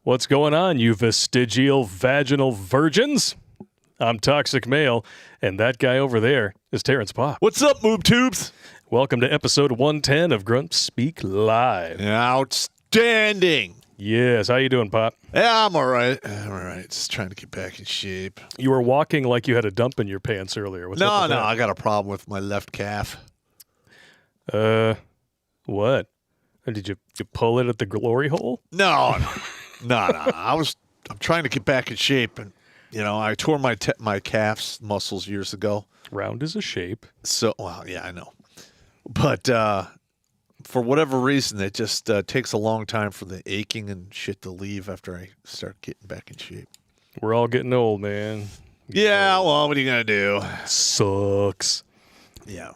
What's going on, you vestigial vaginal virgins? I'm Toxic Male, and that guy over there is Terrence Pop. What's up, Moob Tubes? Welcome to episode 110 of Grunt Speak Live. Outstanding. Yes, how you doing, Pop? Yeah, I'm all right. Just trying to get back in shape. You were walking like you had a dump in your pants earlier. What's up with that? I got a problem with my left calf. What? Did you pull it at the glory hole? No. I'm trying to get back in shape, and I tore my calf's muscles years ago. Round is a shape. So, well, yeah, I know. But for whatever reason, it just takes a long time for the aching and shit to leave after I start getting back in shape. We're all getting old, man. Yeah, well, what are you going to do? Sucks. Yeah.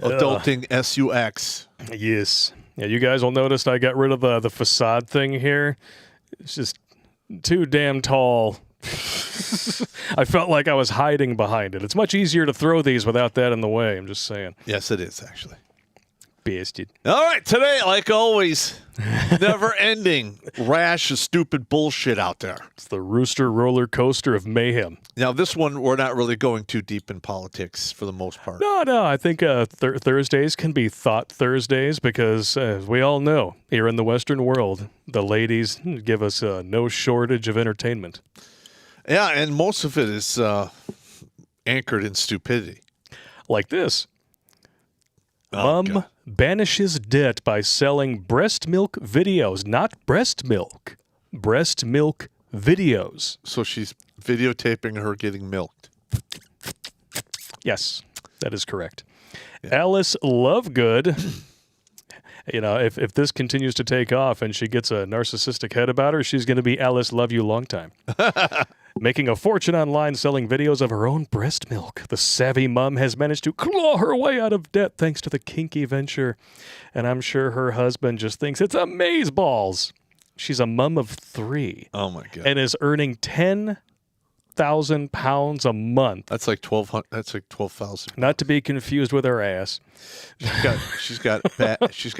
Adulting SUX. Yes. Yeah, you guys will notice I got rid of the facade thing here. It's just too damn tall. I felt like I was hiding behind it. It's much easier to throw these without that in the way. I'm just saying. Yes, it is, actually. Bastard. All right, today, like always, never-ending rash of stupid bullshit out there. It's the rooster roller coaster of mayhem. Now, this one, we're not really going too deep in politics for the most part. No. I think Thursdays can be Thought Thursdays because, as we all know, here in the Western world, the ladies give us no shortage of entertainment. Yeah, and most of it is anchored in stupidity. Like this. Oh, Mom God. banishes debt by selling breast milk videos. Not breast milk. Breast milk videos. So she's videotaping her getting milked. Yes, that is correct. Yeah. Alice Lovegood, if this continues to take off and she gets a narcissistic head about her, she's going to be Alice Love You Long Time. Making a fortune online selling videos of her own breast milk. The savvy mom has managed to claw her way out of debt thanks to the kinky venture. And I'm sure her husband just thinks it's amazeballs. She's a mom of 3. Oh, my God. And is earning £10,000 a month. That's like 12,000. That's like 12,000. Not to be confused with her ass. She's got ass back. She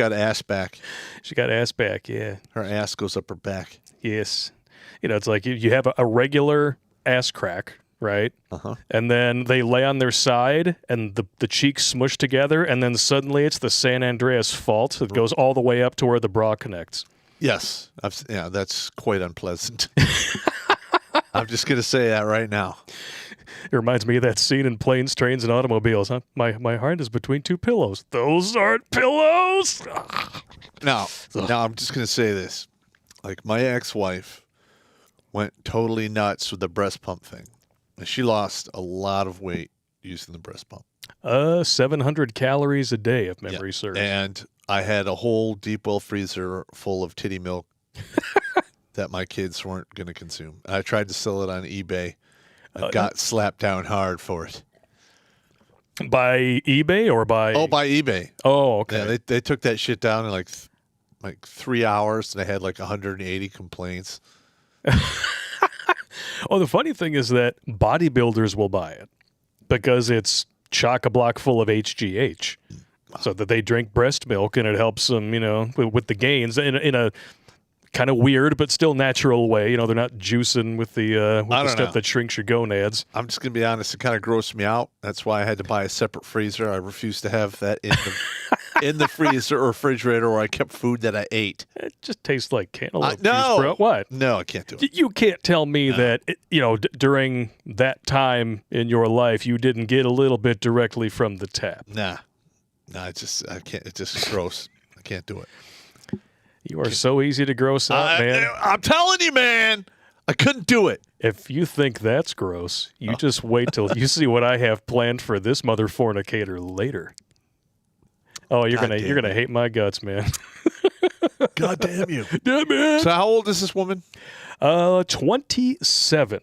got ass back, yeah. Her ass goes up her back. Yes. It's like you have a regular ass crack, right? Uh-huh. And then they lay on their side and the cheeks smush together, and then suddenly it's the San Andreas fault. It goes all the way up to where the bra connects. Yes. That's quite unpleasant. I'm just going to say that right now. It reminds me of that scene in Planes, Trains, and Automobiles, huh? My heart is between 2 pillows. Those aren't pillows! Now I'm just going to say this. Like, my ex-wife went totally nuts with the breast pump thing. And she lost a lot of weight using the breast pump. 700 calories a day, if memory serves. And I had a whole deep well freezer full of titty milk that my kids weren't going to consume. I tried to sell it on eBay. I got slapped down hard for it. By eBay or by... Oh, by eBay. Oh, okay. Yeah, they took that shit down in like 3 hours, and they had like 180 complaints. Oh, the funny thing is that bodybuilders will buy it because it's chock-a-block full of HGH. So that they drink breast milk and it helps them, with the gains in a kind of weird but still natural way. They're not juicing with the stuff that shrinks your gonads. I'm just going to be honest, it kind of grossed me out. That's why I had to buy a separate freezer. I refused to have that in the freezer or refrigerator where I kept food that I ate. It just tastes like cantaloupe no. juice, bro. What? No, I can't do it. You can't tell me that, during that time in your life, you didn't get a little bit directly from the tap. Nah, I can't. It's just gross. I can't do it. You are so easy to gross out, man. I'm telling you, man. I couldn't do it. If you think that's gross, you just wait till you see what I have planned for this mother fornicator later. Oh, you're gonna hate my guts, man. God damn you. Damn it. So how old is this woman? 27.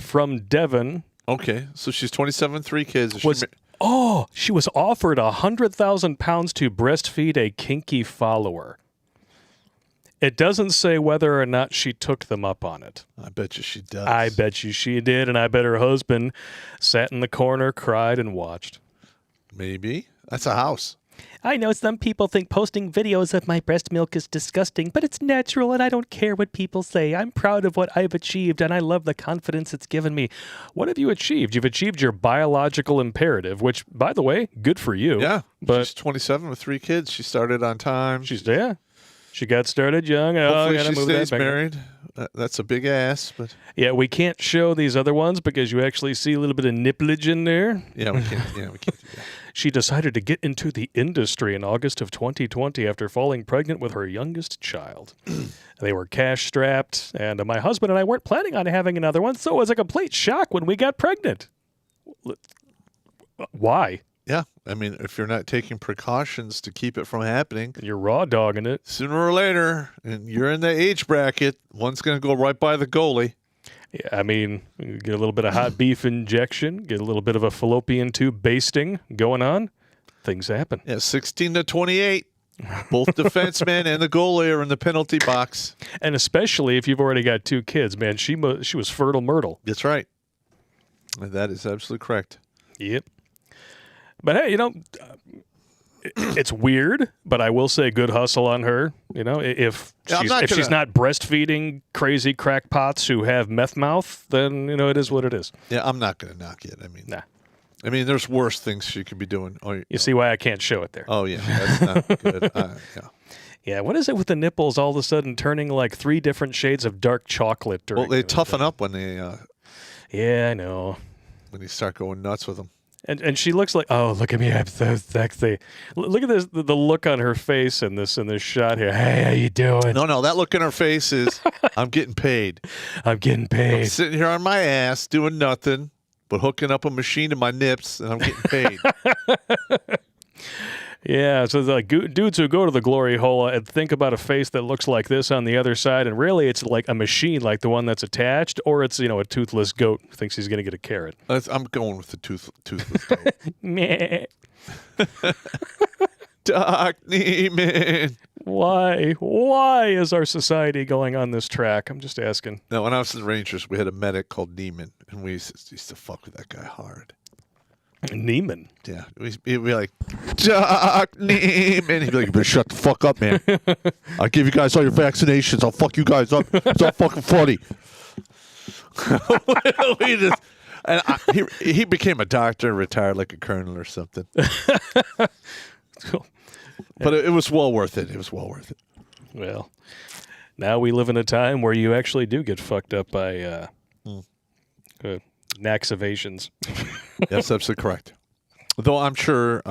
From Devon. Okay, so she's 27, 3 kids. She was offered £100,000 to breastfeed a kinky follower. It doesn't say whether or not she took them up on it. I bet you she does. I bet you she did, and I bet her husband sat in the corner, cried, and watched. Maybe. That's a house. I know some people think posting videos of my breast milk is disgusting, but it's natural and I don't care what people say. I'm proud of what I've achieved and I love the confidence it's given me. What have you achieved? You've achieved your biological imperative, which, by the way, good for you. Yeah, but she's 27 with 3 kids. She started on time. She got started young. Hopefully gotta she move that stays back. married. That's a big ass, but Yeah, we can't show these other ones because you actually see a little bit of nipplage in there. yeah, we can't. Yeah, we can't do that. She decided to get into the industry in August of 2020 after falling pregnant with her youngest child. They were cash-strapped, and my husband and I weren't planning on having another one, so it was a complete shock when we got pregnant. Why? Yeah, I mean, if you're not taking precautions to keep it from happening, You're raw dogging it. sooner or later, and you're in the age bracket, one's going to go right by the goalie. Yeah, I mean, you get a little bit of hot beef injection, get a little bit of a fallopian tube basting going on. Things happen. Yeah, 16 to 28. Both defensemen and the goalie are in the penalty box. And especially if you've already got 2 kids, man, she was fertile myrtle. That's right. That is absolutely correct. Yep. But hey, it's weird, but I will say good hustle on her. If she's not breastfeeding crazy crackpots who have meth mouth, then it is what it is. Yeah, I'm not going to knock it. I mean, Nah. I mean, there's worse things she could be doing. You see why I can't show it there. Oh yeah, that's not good. Yeah. Yeah, what is it with the nipples all of a sudden turning like 3 different shades of dark chocolate? Well, they toughen up when they Yeah, I know. when you start going nuts with them. And she looks like, oh, look at me, I'm so sexy. Look at this, the look on her face in this shot here. Hey, how you doing? No, that look in her face is, I'm getting paid. I'm getting I'm paid. sitting here on my ass doing nothing but hooking up a machine to my nips, and I'm getting paid. Yeah, so like dudes who go to the glory hole and think about a face that looks like this on the other side, and really it's like a machine like the one that's attached, or it's a toothless goat who thinks he's going to get a carrot. I'm going with the toothless goat. Meh. Doc Neiman. Why is our society going on this track? I'm just asking. Now, when I was in the Rangers, we had a medic called Neiman, and we used to fuck with that guy hard. Neiman. Yeah, he'd be like, Doc Neiman. He'd be like, you better shut the fuck up, man. I'll give you guys all your vaccinations. I'll fuck you guys up. It's all fucking funny. He became a doctor and retired like a colonel or something. Cool. But it was well worth it. It was well worth it. Well, now we live in a time where you actually do get fucked up by naxivations. That's absolutely correct. Though I'm sure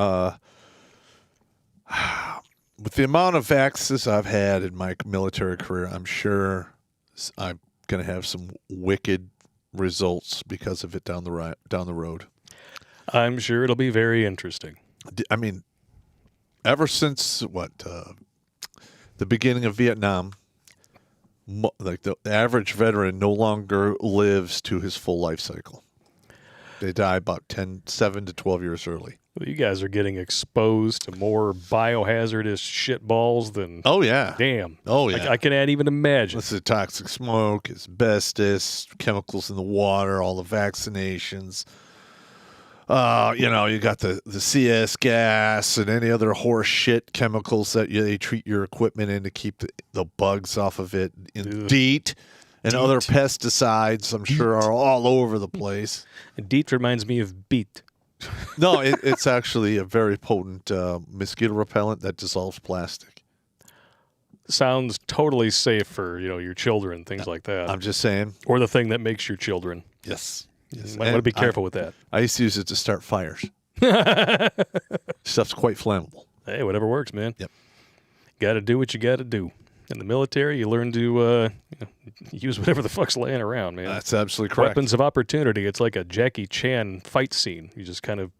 with the amount of vaxes I've had in my military career, I'm sure I'm going to have some wicked results because of it down the road. I'm sure it'll be very interesting. I mean, ever since the beginning of Vietnam, like the average veteran no longer lives to his full life cycle. They die about 7 to 12 years early. Well, you guys are getting exposed to more biohazardous shitballs than... Oh, yeah. Damn. Oh, yeah. I can't even imagine. This is toxic smoke, asbestos, chemicals in the water, all the vaccinations. You got the CS gas and any other horse shit chemicals that they treat your equipment in to keep the bugs off of it. And DEET and other pesticides, I'm sure, are all over the place. DEET reminds me of beet. No, it's actually a very potent mosquito repellent that dissolves plastic. Sounds totally safe for your children, things like that. I'm just saying. Or the thing that makes your children. Yes. You might want to be careful with that. I used to use it to start fires. Stuff's quite flammable. Hey, whatever works, man. Yep. Got to do what you got to do. In the military, you learn to use whatever the fuck's laying around, man. That's absolutely correct. Weapons of opportunity. It's like a Jackie Chan fight scene. You just kind of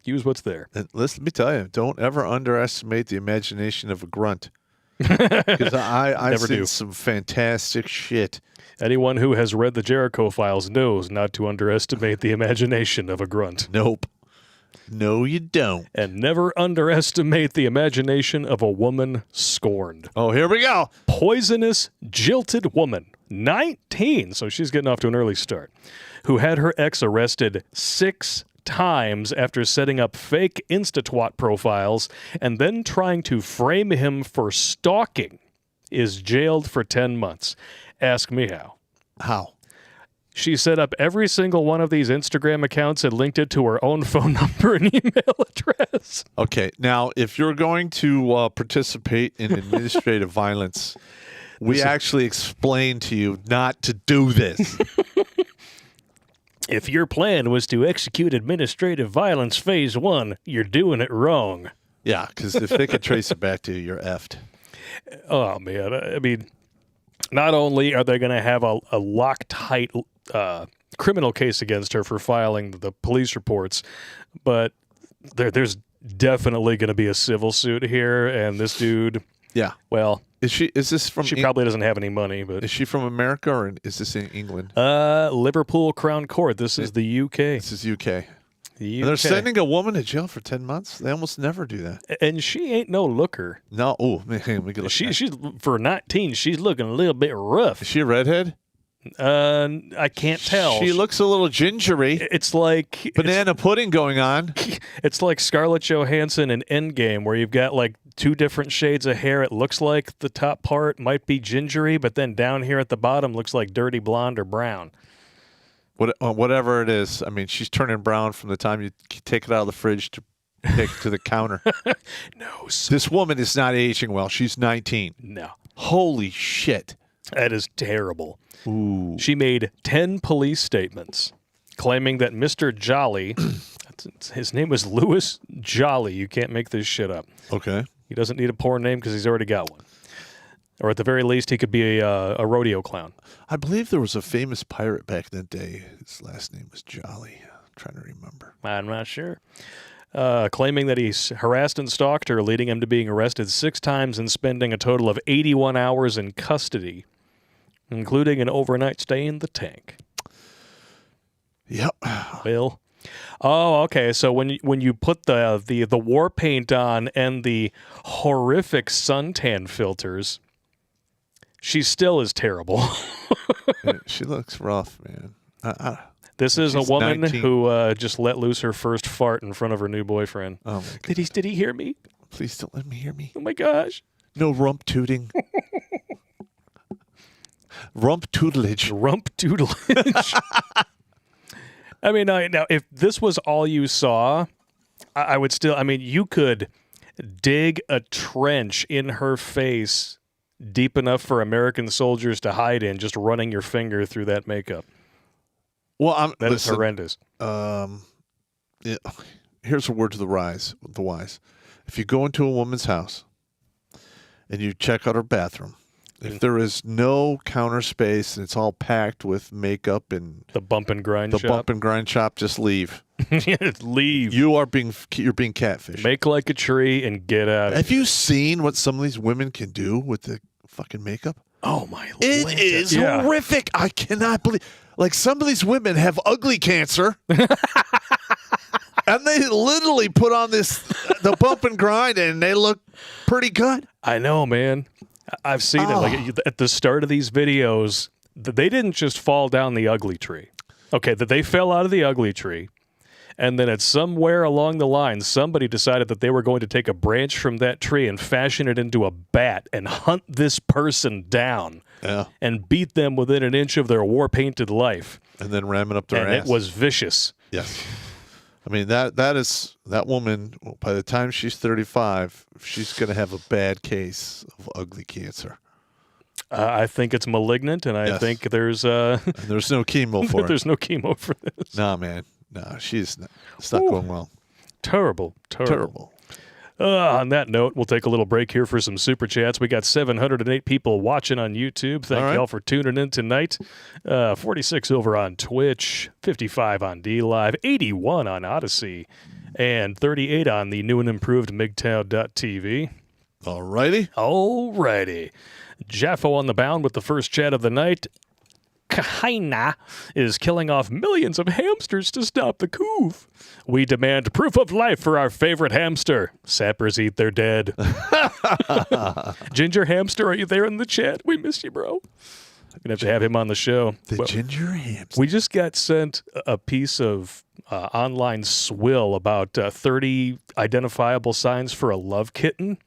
use what's there. And let me tell you, don't ever underestimate the imagination of a grunt. Because I've seen some fantastic shit. Anyone who has read the Jericho Files knows not to underestimate the imagination of a grunt. Nope. No, you don't. And never underestimate the imagination of a woman scorned. Oh, here we go. Poisonous, jilted woman, 19, so she's getting off to an early start, who had her ex arrested 6 times after setting up fake Instatwat profiles and then trying to frame him for stalking, is jailed for 10 months. Ask me how. How? She set up every single one of these Instagram accounts and linked it to her own phone number and email address. Okay, now if you're going to participate in administrative violence, we actually explained to you not to do this. If your plan was to execute administrative violence phase 1, you're doing it wrong. Yeah, because if they could trace it back to you, you're effed. Oh, man. I mean, not only are they going to have a Loctite criminal case against her for filing the police reports, but there's definitely going to be a civil suit here, and this dude, Yeah. well, Is this from she probably doesn't have any money, but Is she from America or is this in England? Liverpool Crown Court. This is the UK. This is UK. The And they're UK. sending a woman to jail for 10 months? They almost never do that. And she ain't no looker. No. Oh, man. We could look She's for 19. She's looking a little bit rough. Is she a redhead? I can't tell. She looks a little gingery. It's like Banana pudding going on. It's like Scarlett Johansson in Endgame, where you've got like 2 different shades of hair. It looks like the top part might be gingery, but then down here at the bottom looks like dirty blonde or brown. Whatever it is. I mean, she's turning brown from the time you take it out of the fridge to take it to the counter. No, This woman is not aging well. She's 19. no, Holy shit. that is terrible. Ooh. She made 10 police statements claiming that Mr. Jolly, his name was Louis Jolly. You can't make this shit up. Okay. He doesn't need a porn name because he's already got one. Or at the very least, he could be a rodeo clown. I believe there was a famous pirate back in the day. His last name was Jolly. I'm trying to remember. I'm not sure. Claiming that he's harassed and stalked her, leading him to being arrested 6 times and spending a total of 81 hours in custody, including an overnight stay in the tank. Yep. Well, oh, okay. So when you put the war paint on and the horrific suntan filters, she still is terrible. She looks rough, man. This is a She's woman 19. who just let loose her first fart in front of her new boyfriend. Oh, my God. Did he hear me? Please don't let me hear me. Oh my gosh. No rump tooting. Rump tutelage. Rump doodlage. I mean, now, if this was all you saw, I would still, I mean, you could dig a trench in her face deep enough for American soldiers to hide in, just running your finger through that makeup. Well, That is horrendous. Yeah, here's a word to the wise. If you go into a woman's house and you check out her bathroom, if there is no counter space and it's all packed with makeup and The bump and grind the shop. bump and grind shop, just leave. Leave. You're being catfished. Make like a tree and get out of Have you seen what some of these women can do with the fucking makeup? Oh, my It Lanta. is Yeah. horrific. I cannot believe. Like, some of these women have ugly cancer. And they literally put on the bump and grind, and they look pretty good. I know, man. I've seen it. Like at the start of these videos, they didn't just fall down the ugly tree. Okay, that they fell out of the ugly tree, and then at somewhere along the line, somebody decided that they were going to take a branch from that tree and fashion it into a bat and hunt this person down. Yeah. And beat them within an inch of their war-painted life. And then ram it up their And ass. it was vicious. Yes. I mean, that woman, by the time she's 35, she's going to have a bad case of ugly cancer. I think it's malignant, and I Yes. think there's And there's no chemo for it. there's no chemo for this. Nah, man. Nah, it's not going well. Terrible. Terrible. On that note, we'll take a little break here for some super chats. We got 708 people watching on YouTube. Thank All right. y'all for tuning in tonight. 46 over on Twitch, 55 on D-Live, 81 on Odyssey, and 38 on the new and improved MGTOW.tv. Alrighty. Alrighty. Jaffo on the bound with the first chat of the night. Kaina is killing off millions of hamsters to stop the coup. We demand proof of life for our favorite hamster. Sappers eat their dead. Ginger Hamster, are you there in the chat? We miss you, bro. Gonna have to have him on the show. The ginger hamster. We just got sent a piece of online swill about 30 identifiable signs for a love kitten.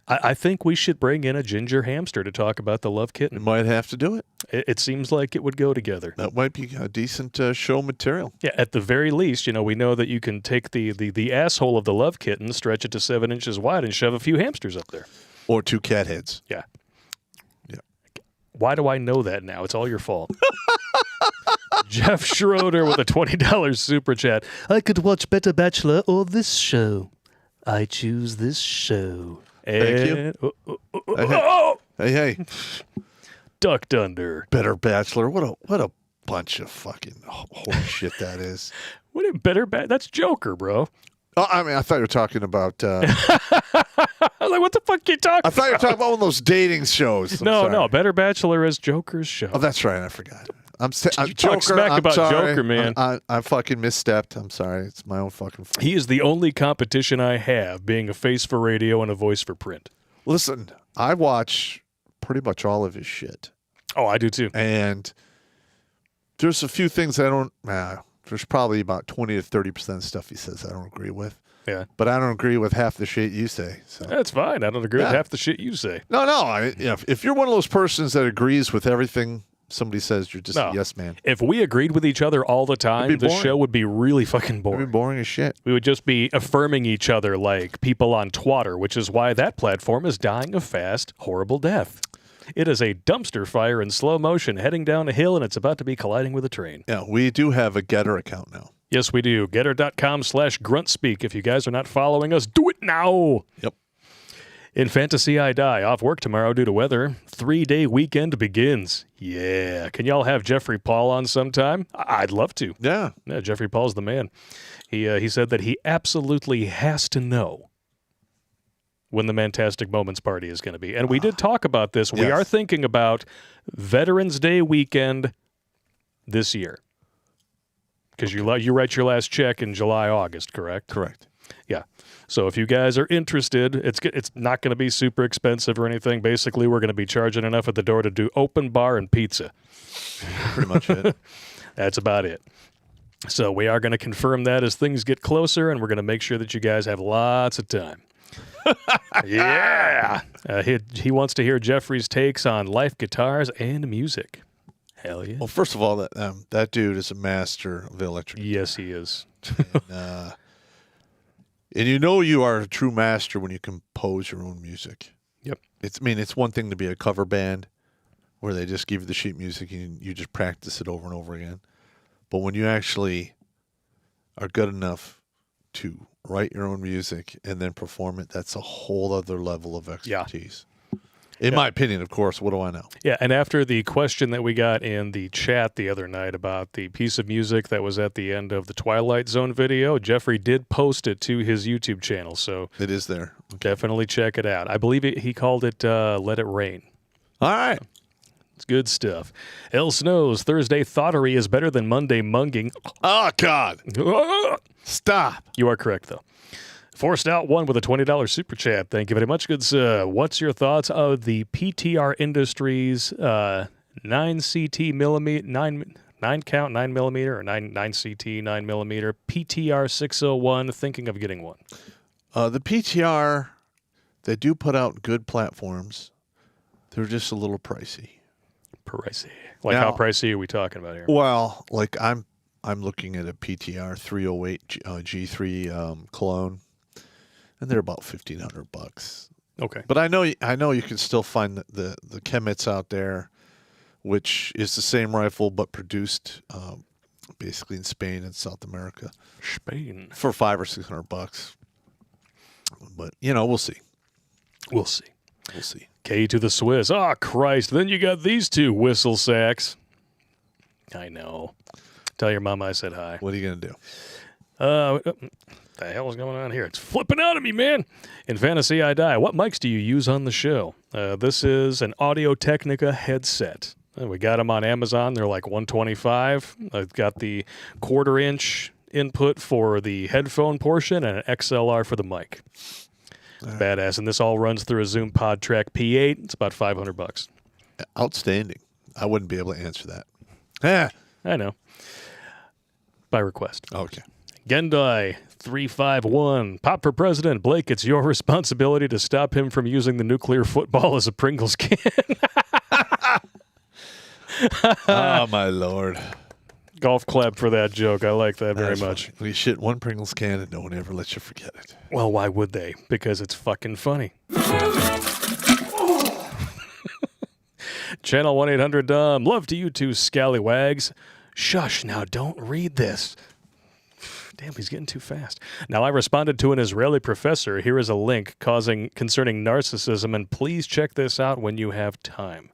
I think we should bring in a ginger hamster to talk about the love You kitten. might have to do it. It seems like it would go together. That might be a decent show material. Yeah, at the very least, we know that you can take the asshole of the love kitten, stretch it to 7 inches wide, and shove a few hamsters up there. Or 2 cat heads. Yeah. Yeah. Why do I know that now? It's all your fault. Jeff Schroeder with a $20 super chat. I could watch Better Bachelor or this show. I choose this show. Thank you. Hey. Ducked under. Better Bachelor. What a bunch of fucking horse shit that is. What a better That's Joker, bro. Oh, I mean, I thought you were talking about. I was like, what the fuck are you talking I thought you were talking about one of those dating shows. No. Better Bachelor is Joker's show. Oh, that's right. I forgot. I'm talk Joker. smack I'm about sorry. Joker, man. I fucking misstepped. I'm sorry. It's my own fucking fault. He is the only competition I have, being a face for radio and a voice for print. Listen, I watch pretty much all of his shit. Oh, I do too. And there's a few things I don't. There's probably about 20 to 30% of stuff he says I don't agree with. Yeah. But I don't agree with half the shit you say. So. That's fine. I don't agree with half the shit you say. No. If you're one of those persons that agrees with everything somebody says, you're just a yes man. If we agreed with each other all the time, the show would be really fucking boring. It'd be boring as shit. We would just be affirming each other like people on Twitter, which is why that platform is dying a fast, horrible death. It is a dumpster fire in slow motion heading down a hill, and it's about to be colliding with a train. Yeah, we do have a Getter account now. Yes, we do. Getter.com/Grunt Speak. If you guys are not following us, do it now. Yep. In Fantasy I Die, off work tomorrow due to weather. 3-day weekend begins. Yeah. Can y'all have Jeffrey Paul on sometime? I'd love to. Yeah. Yeah, Jeffrey Paul's the man. He said that he absolutely has to know when the Mantastic Moments party is going to be. And we did talk about this. Yes. We are thinking about Veterans Day weekend this year. Because you write your last check in July, August, correct? Correct. Yeah. So if you guys are interested, it's not going to be super expensive or anything. Basically, we're going to be charging enough at the door to do open bar and pizza. Pretty much it. That's about it. So we are going to confirm that as things get closer, and we're going to make sure that you guys have lots of time. Yeah. He wants to hear Jeffrey's takes on life, guitars, and music. Hell yeah. Well, first of all, that dude is a master of the electric guitar. Yes, he is. And you know you are a true master when you compose your own music. Yep. It's one thing to be a cover band where they just give you the sheet music and you just practice it over and over again. But when you actually are good enough to write your own music and then perform it, that's a whole other level of expertise. In my opinion, of course. What do I know? Yeah, and after the question that we got in the chat the other night about the piece of music that was at the end of the Twilight Zone video, Jeffrey did post it to his YouTube channel, so it is there. Definitely check it out. I believe he called it Let It Rain. All right. It's good stuff. El Snow's Thursday Thoughtery is better than Monday Munging. Oh, God. Stop. You are correct, though. Forced Out one with a $20 super chat. Thank you very much, good sir. What's your thoughts of the PTR Industries 9CT millimeter, 9 count 9 millimeter or 9 CT 9 millimeter PTR 601? Thinking of getting one. The PTR, they do put out good platforms. They're just a little pricey. Pricey. Like how pricey are we talking about here? Well, like I'm looking at a PTR 308 G3 clone. And they're about $1,500. Okay. But I know you can still find the Chemits out there, which is the same rifle but produced basically in Spain and South America. Spain. For $500 or $600. But we'll see. We'll see. We'll see. K to the Swiss. Oh, Christ. Then you got these two whistle sacks. I know. Tell your mama I said hi. What are you going to do? The hell is going on here? It's flipping out of me, man. In Fantasy I Die, what mics do you use on the show? This is an Audio-Technica headset. We got them on Amazon. They're like $125. I've got the 1/4-inch input for the headphone portion and an XLR for the mic. Badass. And this all runs through a Zoom PodTrack P8. It's about $500. Outstanding. I wouldn't be able to answer that. Yeah. I know. By request. Okay. Gendai 351. Pop for president. Blake, it's your responsibility to stop him from using the nuclear football as a Pringles can. Oh, my Lord. Golf clap for that joke. I like that very much. Funny. We shit one Pringles can and no one ever lets you forget it. Well, why would they? Because it's fucking funny. Channel 1-800-DUMB. Love to you two scallywags. Shush, now don't read this. Damn, he's getting too fast. Now, I responded to an Israeli professor. Here is a link concerning narcissism, and please check this out when you have time.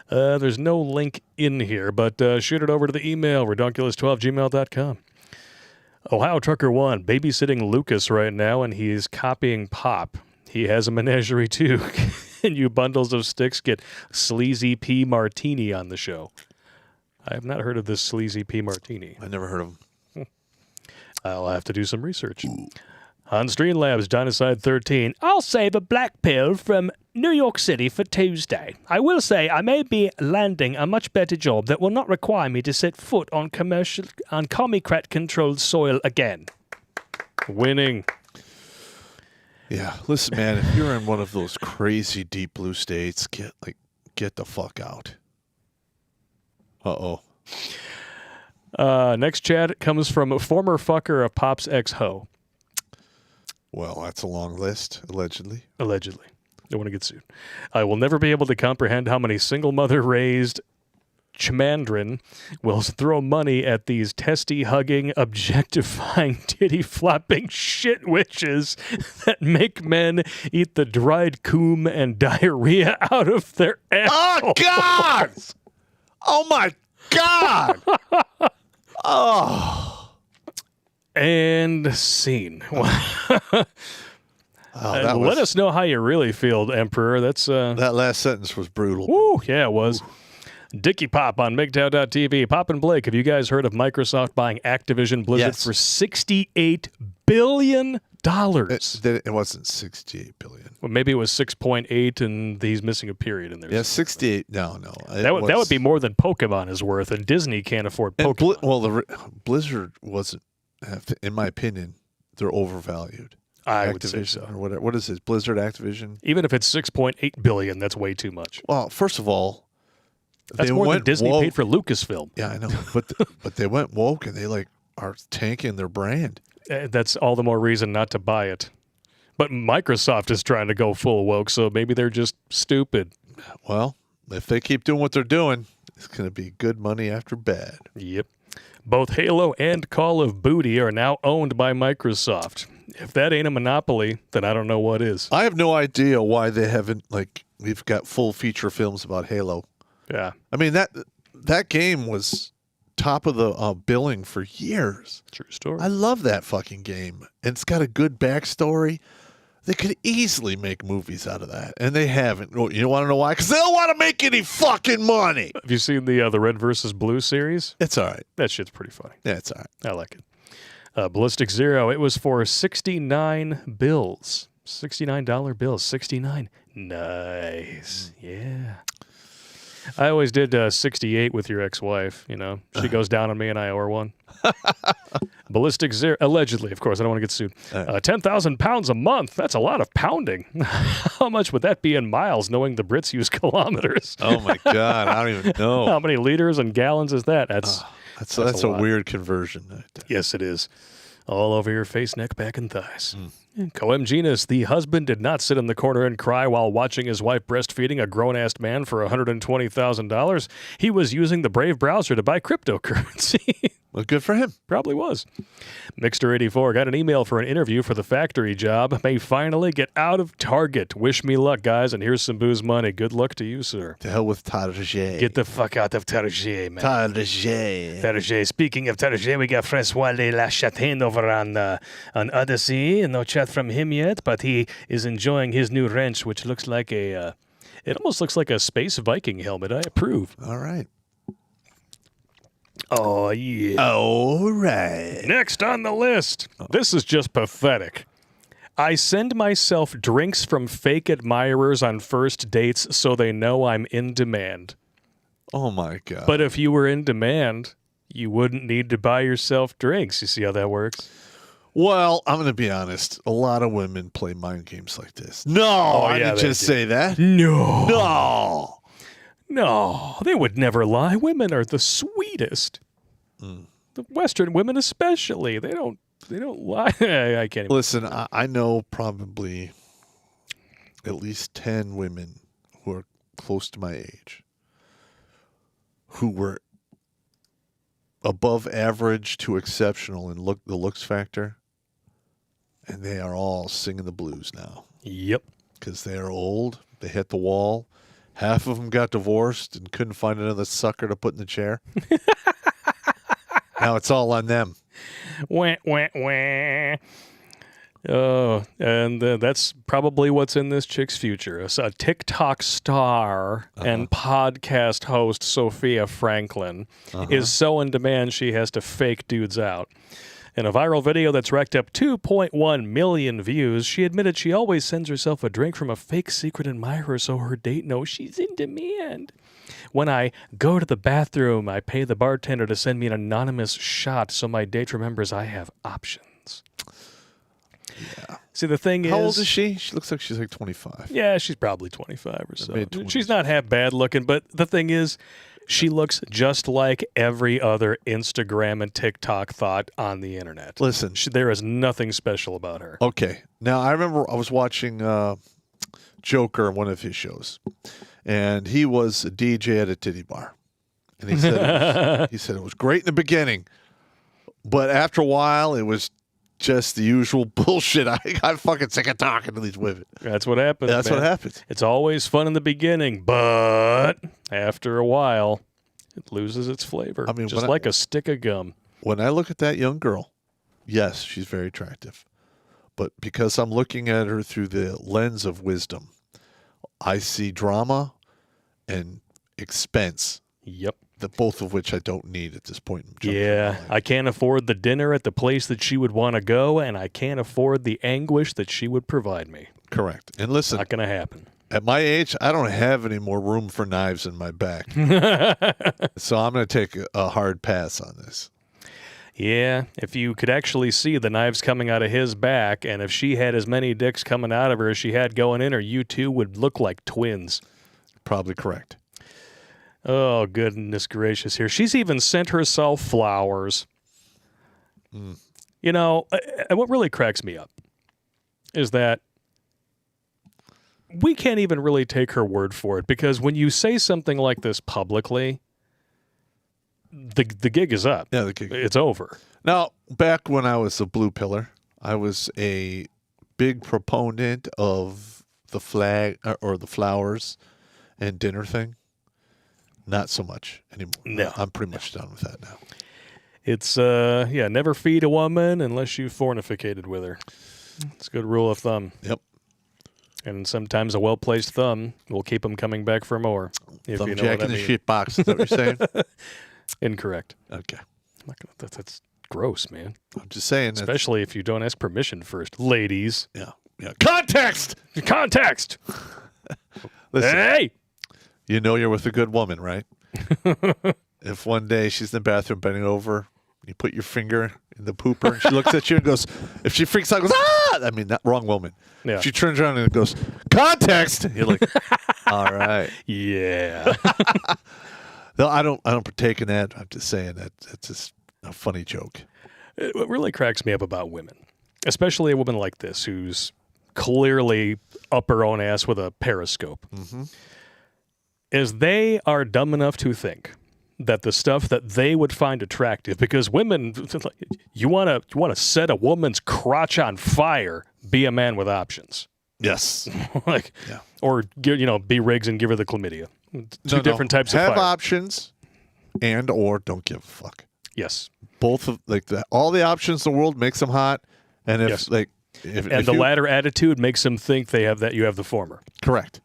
There's no link in here, but shoot it over to the email, redonkulas12@gmail.com. Ohio Trucker 1, babysitting Lucas right now, and he's copying Pop. He has a menagerie, too. And you bundles of sticks get Sleazy P Martini on the show. I have not heard of this Sleazy P Martini. I never heard of him. I'll have to do some research. On Streamlabs, Dynaside 13. I'll save a black pill from New York City for Tuesday. I will say I may be landing a much better job that will not require me to set foot on commie-crat-controlled soil again. Winning. Yeah, listen, man, if you're in one of those crazy deep blue states, get the fuck out. Uh-oh. Next chat comes from a former fucker of Pop's ex-ho. Well, that's a long list, allegedly. Allegedly. Don't want to get sued. I will never be able to comprehend how many single mother-raised chmandrin will throw money at these testy-hugging, objectifying, titty-flopping shit witches that make men eat the dried coom and diarrhea out of their ass. Oh, God! Oh, my God! Oh. And scene. Let us know how you really feel, Emperor. That's that last sentence was brutal. Woo, yeah, it was. Dickie Pop on MGTOW.tv. Pop and Blake, have you guys heard of Microsoft buying Activision Blizzard for $68 billion? It wasn't 68 billion. Well, maybe it was 6.8, and he's missing a period in there. Yeah, 68. No. That would be more than Pokemon is worth, and Disney can't afford Pokemon. Blizzard wasn't, in my opinion, they're overvalued. I would say so. Or whatever. What is it? Blizzard, Activision? Even if it's 6.8 billion, that's way too much. Well, first of all, that's more than Disney paid for Lucasfilm. Yeah, I know. But they went woke and they are tanking their brand. That's all the more reason not to buy it. But Microsoft is trying to go full woke, so maybe they're just stupid. Well, if they keep doing what they're doing, it's going to be good money after bad. Yep. Both Halo and Call of Duty are now owned by Microsoft. If that ain't a monopoly, then I don't know what is. I have no idea why they haven't, we've got full feature films about Halo. Yeah. I mean, that game was top of the billing for years. True story. I love that fucking game. And it's got a good backstory. They could easily make movies out of that. And they haven't. You want to know why? Because they don't want to make any fucking money. Have you seen the Red vs. Blue series? It's all right. That shit's pretty funny. Yeah, it's all right. I like it. Ballistic Zero, it was for 69 bills. $69 bills. 69. Nice. Yeah. I always did 68 with your ex-wife, you know. She goes down on me and I owe her one. Ballistic Zero, allegedly, of course. I don't want to get sued. 10,000 pounds a month. That's a lot of pounding. How much would that be in miles, knowing the Brits use kilometers? Oh, my God. I don't even know. How many liters and gallons is that? That's a weird conversion. Yes, it is. All over your face, neck, back, and thighs. Coem Genus, the husband did not sit in the corner and cry while watching his wife breastfeeding a grown-ass man for $120,000. He was using the Brave browser to buy cryptocurrency. Well, good for him. Probably was. Mixter84 got an email for an interview for the factory job. May finally get out of Target. Wish me luck, guys, and here's some booze money. Good luck to you, sir. To hell with Target. Get the fuck out of Target, man. Target. Speaking of Target, we got Francois de la Chataine over on Odyssey. No chat from him yet, but he is enjoying his new wrench, which looks like it almost looks like a Space Viking helmet. I approve. All right. Oh, yeah. All right. Next on the list. This is just pathetic. I send myself drinks from fake admirers on first dates so they know I'm in demand. Oh my God. But if you were in demand, you wouldn't need to buy yourself drinks. You see how that works? Well, I'm going to be honest. A lot of women play mind games like this. No, I didn't just say that. No. No. They would never lie. Women are the sweetest. The Western women especially. They don't lie. I can't even. Listen, I know probably at least 10 women who are close to my age who were above average to exceptional in the looks factor, and they are all singing the blues now. Yep. Because they are old. They hit the wall. Half of them got divorced and couldn't find another sucker to put in the chair. Now it's all on them. Wah, wah, wah. Oh, and that's probably what's in this chick's future. A TikTok star and podcast host Sophia Franklin is so in demand she has to fake dudes out. In a viral video that's racked up 2.1 million views, she admitted she always sends herself a drink from a fake secret admirer so her date knows she's in demand. When I go to the bathroom, I pay the bartender to send me an anonymous shot so my date remembers I have options. Yeah. See, the thing is... How old is she? She looks like she's like 25. Yeah, she's probably 25 or so. Mid-20s. She's not half bad looking, but the thing is, she looks just like every other Instagram and TikTok thought on the internet. Listen. There is nothing special about her. Okay. Now, I remember I was watching Joker on one of his shows, and he was a DJ at a titty bar. And he said it was great in the beginning, but after a while, it was just the usual bullshit. I got fucking sick of talking to these women. That's what happens. That's what happens. It's always fun in the beginning, but after a while, it loses its flavor. I mean, just like a stick of gum. When I look at that young girl, yes, she's very attractive. But because I'm looking at her through the lens of wisdom, I see drama and expense. Yep. Both of which I don't need at this point. Yeah, I can't afford the dinner at the place that she would want to go, and I can't afford the anguish that she would provide me. Correct. And listen, not going to happen. At my age, I don't have any more room for knives in my back. So I'm going to take a hard pass on this. Yeah, if you could actually see the knives coming out of his back, and if she had as many dicks coming out of her as she had going in her, you two would look like twins. Probably correct. Oh, goodness gracious here. She's even sent herself flowers. You know, what really cracks me up is that we can't even really take her word for it, because when you say something like this publicly, the gig is up. Yeah, the gig. It's over. Now, back when I was a blue pillar, I was a big proponent of the flag or the flowers and dinner thing. Not so much anymore. No. I'm pretty much done with that now. It's, never feed a woman unless you fornicated with her. It's a good rule of thumb. Yep. And sometimes a well-placed thumb will keep them coming back for more. If Thumb you know jack what in I the mean. shit box, is that what you're saying? Incorrect. Okay. I'm not gonna, that's gross, man. I'm just saying. Especially if you don't ask permission first. Ladies. Yeah. Context! Context! Listen. Hey! You know you're with a good woman, right? If one day she's in the bathroom bending over, you put your finger in the pooper, and she looks at you and goes, if she freaks out, goes, ah! I mean, not wrong woman. Yeah. If she turns around and goes, context! You're like, all right. Yeah. No, I don't partake in that. I'm just saying that it's just a funny joke. What really cracks me up about women, especially a woman like this who's clearly up her own ass with a periscope, is they are dumb enough to think that the stuff that they would find attractive, because women, you want to set a woman's crotch on fire, be a man with options. Yes. Or be Riggs and give her the chlamydia. Two different types of fire. Have options and or don't give a fuck. Yes. Both of all the options in the world makes them hot, and if the latter attitude makes them think you have the former. Correct.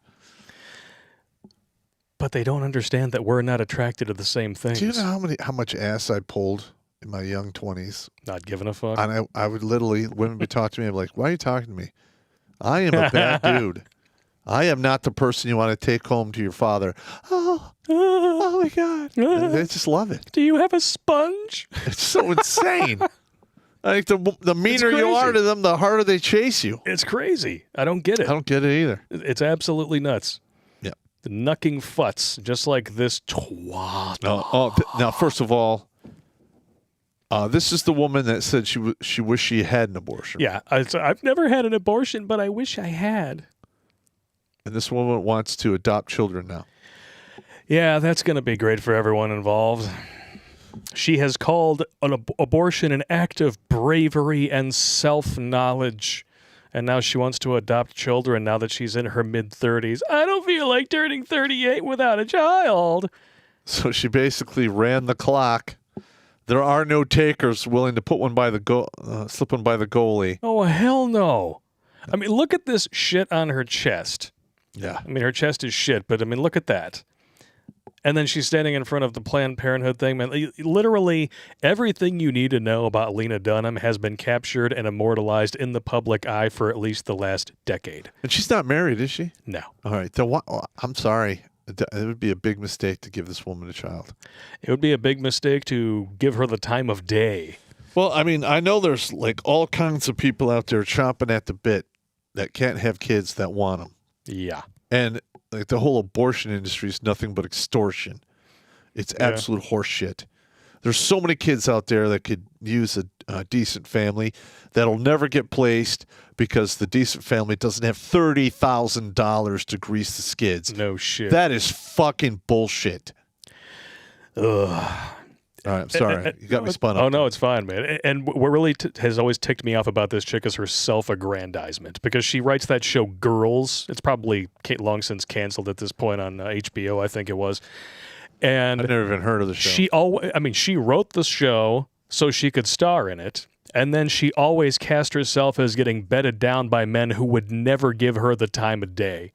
But they don't understand that we're not attracted to the same things. Do you know how much ass I pulled in my young 20s? Not giving a fuck. And I would literally, women would talk to me. I'm like, why are you talking to me? I am a bad dude. I am not the person you want to take home to your father. Oh my God. They just love it. Do you have a sponge? It's so insane. I think the meaner you are to them, the harder they chase you. It's crazy. I don't get it. I don't get it either. It's absolutely nuts. Yeah. The knucking futs, just like this twat. Now, first of all, this is the woman that said she wished she had an abortion. Yeah, I've never had an abortion, but I wish I had. And this woman wants to adopt children now. Yeah, that's going to be great for everyone involved. She has called an abortion an act of bravery and self-knowledge. And now she wants to adopt children now that she's in her mid-30s. I don't feel like turning 38 without a child. So she basically ran the clock. There are no takers willing to put one by the slip one by the goalie. Oh, hell no. I mean, look at this shit on her chest. Yeah. I mean, her chest is shit, but I mean, look at that. And then she's standing in front of the Planned Parenthood thing. Man, literally everything you need to know about Lena Dunham has been captured and immortalized in the public eye for at least the last decade. And she's not married, is she? No. All right. I'm sorry. It would be a big mistake to give this woman a child. It would be a big mistake to give her the time of day. Well, I mean, I know there's like all kinds of people out there chomping at the bit that can't have kids that want them. Yeah. And like the whole abortion industry is nothing but extortion. It's absolute horseshit. There's so many kids out there that could use a decent family that'll never get placed because the decent family doesn't have $30,000 to grease the skids. No shit. That is fucking bullshit. Ugh. All right, I'm sorry. You got me spun up. Oh, no, it's fine, man. And what really has always ticked me off about this chick is her self-aggrandizement, because she writes that show Girls. It's probably long since canceled at this point on HBO, I think it was. And I've never even heard of the show. She wrote the show so she could star in it, and then she always cast herself as getting bedded down by men who would never give her the time of day.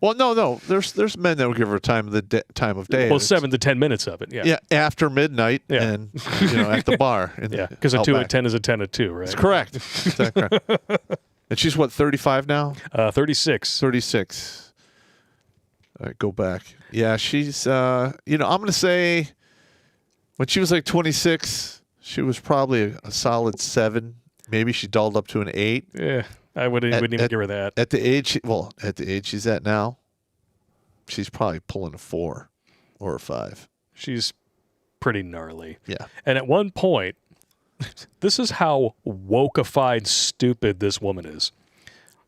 Well, no. There's men that will give her time of day. Well, 7 to 10 minutes of it. Yeah. Yeah, after midnight, and at the bar. Yeah, because a 2 at 10 is a 10 at 2, right? That's correct. And she's what, 35 now? 36. 36. All right, go back. Yeah, she's. I'm going to say when she was like 26, she was probably a solid 7. Maybe she dulled up to an 8. Yeah. I wouldn't even give her that. At the age she's at now, she's probably pulling a 4 or a 5. She's pretty gnarly. Yeah. And at one point, this is how wokeified stupid this woman is.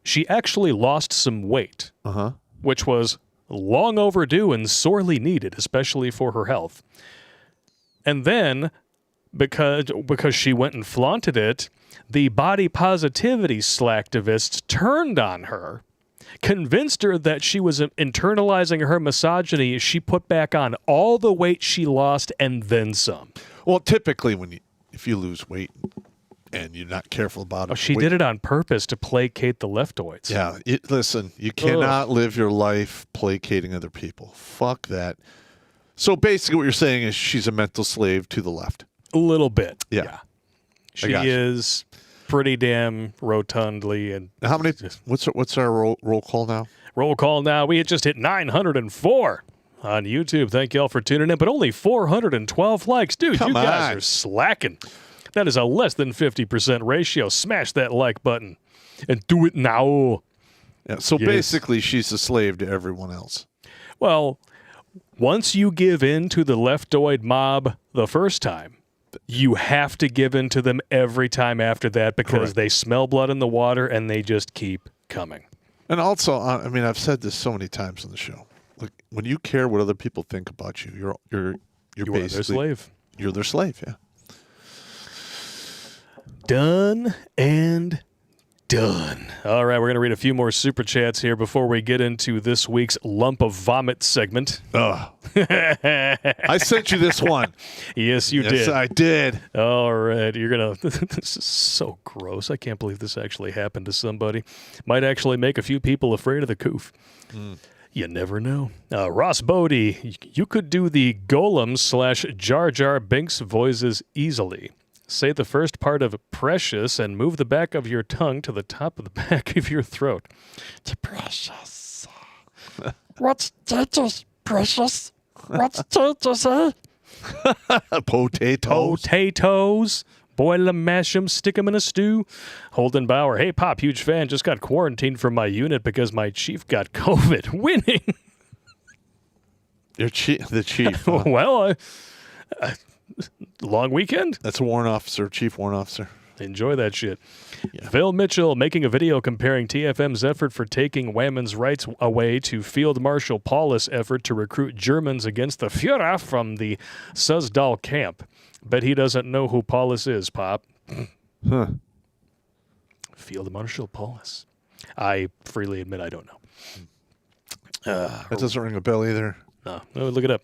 She actually lost some weight, which was long overdue and sorely needed, especially for her health. And then, because she went and flaunted it, the body positivity slacktivists turned on her, convinced her that she was internalizing her misogyny. She put back on all the weight she lost and then some. Well, typically if you lose weight and you're not careful about it. She did it on purpose to placate the leftoids. Yeah. Listen, you cannot live your life placating other people. Fuck that. So basically what you're saying is she's a mental slave to the left. A little bit. Yeah. She is pretty damn rotundly. And how many? What's our roll call now? Roll call now. We had just hit 904 on YouTube. Thank you all for tuning in, but only 412 likes. Dude, you guys are slacking. That is a less than 50% ratio. Smash that like button and do it now. Yeah, so basically, she's a slave to everyone else. Well, once you give in to the leftoid mob the first time, you have to give in to them every time after that, because they smell blood in the water and they just keep coming. And also, I mean, I've said this so many times on the show. Like, when you care what other people think about you, you're basically their slave. You're their slave, yeah. Done and done. All right, we're going to read a few more super chats here before we get into this week's lump of vomit segment. I sent you this one. Yes, you did. Yes, I did. All right, you're going to... This is so gross. I can't believe this actually happened to somebody. Might actually make a few people afraid of the coof. You never know. Ross Bodie, you could do the Golem / Jar Jar Binks voices easily. Say the first part of precious and move the back of your tongue to the top of the back of your throat. Precious. What's potatoes, precious? What's potatoes, eh? Potatoes. Potatoes. Boil them, mash them, stick them in a stew. Holden Bauer. Hey, Pop, huge fan. Just got quarantined from my unit because my chief got COVID. Winning. The chief. Huh? Well, long weekend. That's a warrant officer, chief warrant officer. Enjoy that shit. Yeah. Phil Mitchell making a video comparing TFM's effort for taking Whammon's rights away to Field Marshal Paulus' effort to recruit Germans against the Führer from the Suzdal camp. Bet he doesn't know who Paulus is, Pop. Huh. Field Marshal Paulus. I freely admit I don't know. That doesn't ring a bell either. No, look it up.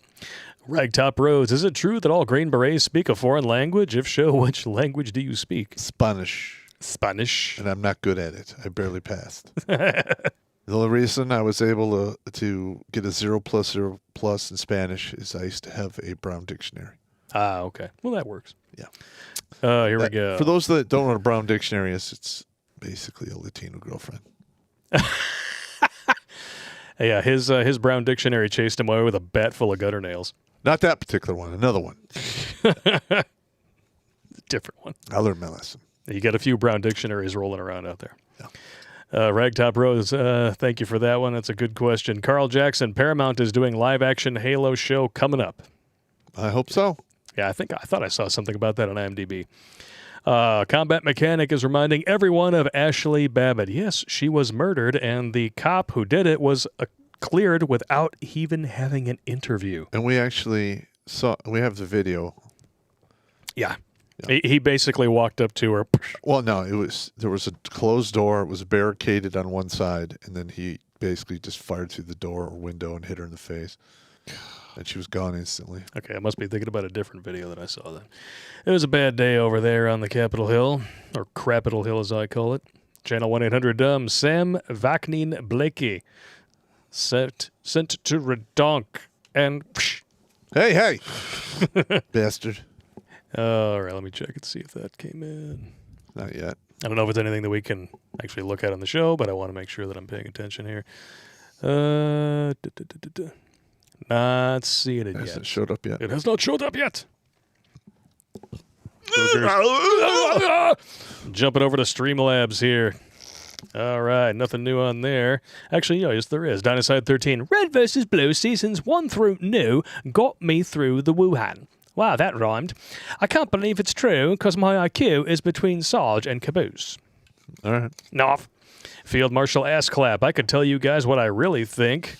Ragtop Rose. Is it true that all Green Berets speak a foreign language? If so, which language do you speak? Spanish. Spanish. And I'm not good at it. I barely passed. The only reason I was able to get a 0+0+ in Spanish is I used to have a Brown dictionary. Ah, okay. Well, that works. Yeah. Here we go. For those that don't know what a Brown dictionary is, it's basically a Latino girlfriend. Yeah, his Brown dictionary chased him away with a bat full of gutter nails. Not that particular one. Another one. Different one. I learned my lesson. You got a few Brown dictionaries rolling around out there. Yeah. Ragtop Rose, thank you for that one. That's a good question. Carl Jackson, Paramount is doing live-action Halo show coming up. I hope so. Yeah, I thought I saw something about that on IMDb. Combat Mechanic is reminding everyone of Ashley Babbitt. Yes, she was murdered, and the cop who did it was cleared without even having an interview. And we actually we have the video. Yeah. He basically walked up to her. Well, no, there was a closed door. It was barricaded on one side, and then he basically just fired through the door or window and hit her in the face. And she was gone instantly. Okay, I must be thinking about a different video that I saw then. It was a bad day over there on the Capitol Hill, or Crapitol Hill as I call it. Channel 1-800-DUMB, Sam Vaknin Blakey, sent to Redonk, and... Hey! Bastard. All right, let me check and see if that came in. Not yet. I don't know if it's anything that we can actually look at on the show, but I want to make sure that I'm paying attention here. Not seeing it yet. It hasn't showed up yet. It has not showed up yet. Jumping over to Streamlabs here. All right, nothing new on there. Actually, yes, there is. Dynaside 13. Red vs. Blue Seasons 1 through new got me through the Wuhan. Wow, that rhymed. I can't believe it's true because my IQ is between Sarge and Caboose. All right. Noff. Field Marshal Ass Clap. I could tell you guys what I really think.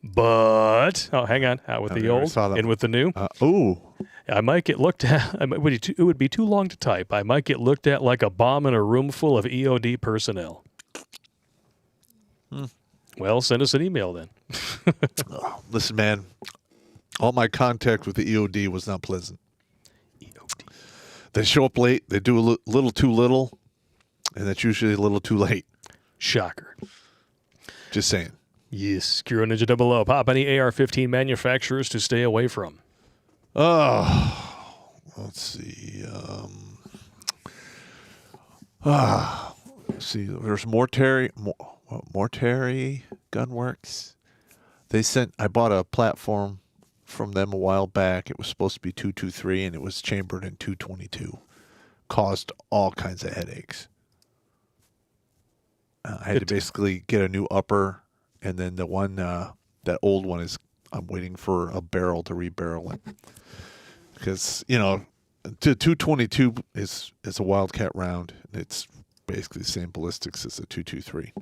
But, hang on. Out with the old, in with the new. Ooh. I might get looked at. It would be too long to type. I might get looked at like a bomb in a room full of EOD personnel. Well, send us an email then. Listen, man. All my contact with the EOD was not pleasant. EOD. They show up late. They do a little too little. And that's usually a little too late. Shocker. Just saying. Yes. Kuro Ninja 00. Pop, any AR-15 manufacturers to stay away from? Oh, let's see. Let's see. There's Mortari Gunworks. I bought a platform from them a while back. It was supposed to be 223, and it was chambered in 222. Caused all kinds of headaches. I had to basically get a new upper, and then the one, that old one I'm waiting for a barrel to rebarrel it. Because, 222 is a Wildcat round. And it's basically the same ballistics as the 223.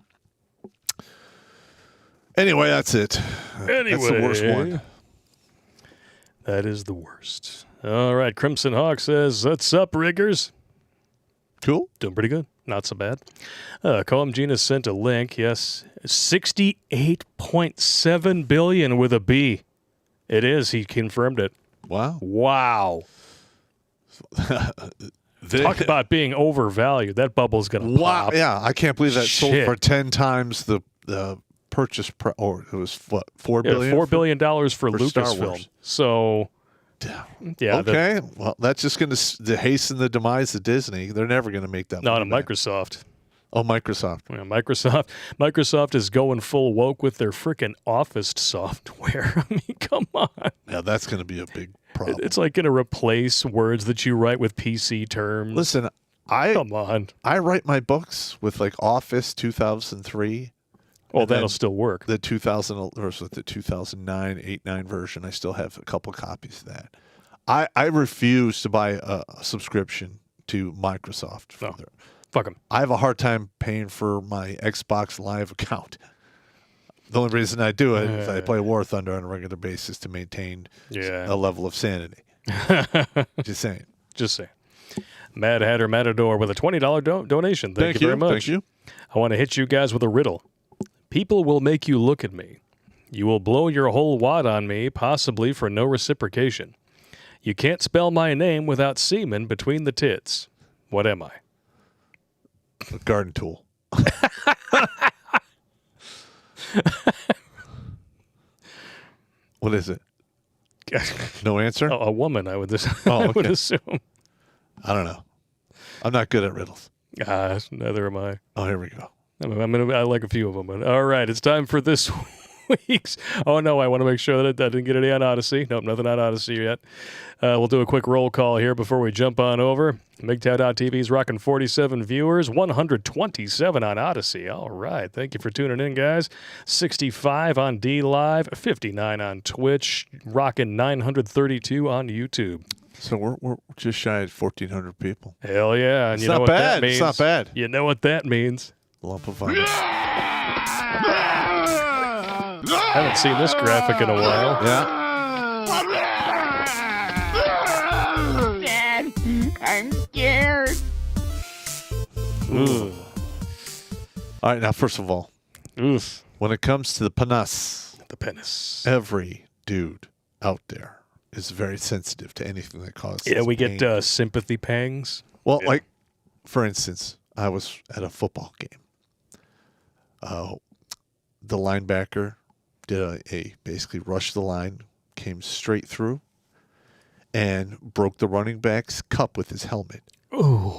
Anyway, that's it. That's the worst one. That is the worst. All right, Crimson Hawk says, "What's up, riggers?" Cool. Doing pretty good. Not so bad. Coam Gina sent a link. Yes, 68.7 billion with a B. It is. He confirmed it. Wow. Talk about being overvalued. That bubble's going to pop. Yeah, I can't believe that sold for 10 times the purchase or it was what, $4 billion? $4 billion for Lucasfilm. So Yeah. Okay. Well, that's just going to hasten the demise of Disney. They're never going to make that. Not money a back. Microsoft. Oh, Microsoft. Yeah, Microsoft is going full woke with their freaking Office software. I mean, come on. Yeah, that's going to be a big problem. It's like going to replace words that you write with PC terms. Listen, come on. I write my books with like Office 2003. Oh, that'll still work. The 2000 or was it the 2009 8.9 version. I still have a couple copies of that. I refuse to buy a subscription to Microsoft. No. Fuck them. I have a hard time paying for my Xbox Live account. The only reason I do it is I play War Thunder on a regular basis to maintain a level of sanity. Just saying. Just saying. Mad Hatter Matador with a $20 donation. Thank you very much. Thank you. I want to hit you guys with a riddle. People will make you look at me. You will blow your whole wad on me, possibly for no reciprocation. You can't spell my name without semen between the tits. What am I? A garden tool. What is it? No answer? A woman, I would, I would assume. I don't know. I'm not good at riddles. Neither am I. Oh, here we go. I like a few of them. But all right, it's time for this week's. Oh, no, I want to make sure that I didn't get any on Odyssey. Nope, nothing on Odyssey yet. We'll do a quick roll call here before we jump on over. MGTOW.TV's rocking 47 viewers, 127 on Odyssey. All right, thank you for tuning in, guys. 65 on D Live, 59 on Twitch, rocking 932 on YouTube. So we're just shy of 1,400 people. Hell yeah. And It's you know not what bad. that means? It's not bad. You know what that means? Lump of virus. Haven't seen this graphic in a while. Yeah. Dad, I'm scared. Ooh. All right, now, first of all, Oof. when it comes to the penis, every dude out there is very sensitive to anything that causes we pain. get sympathy pangs. Well, like, for instance, I was at a football game. The linebacker did a basically rushed the line, came straight through, and broke the running back's cup with his helmet. Ooh.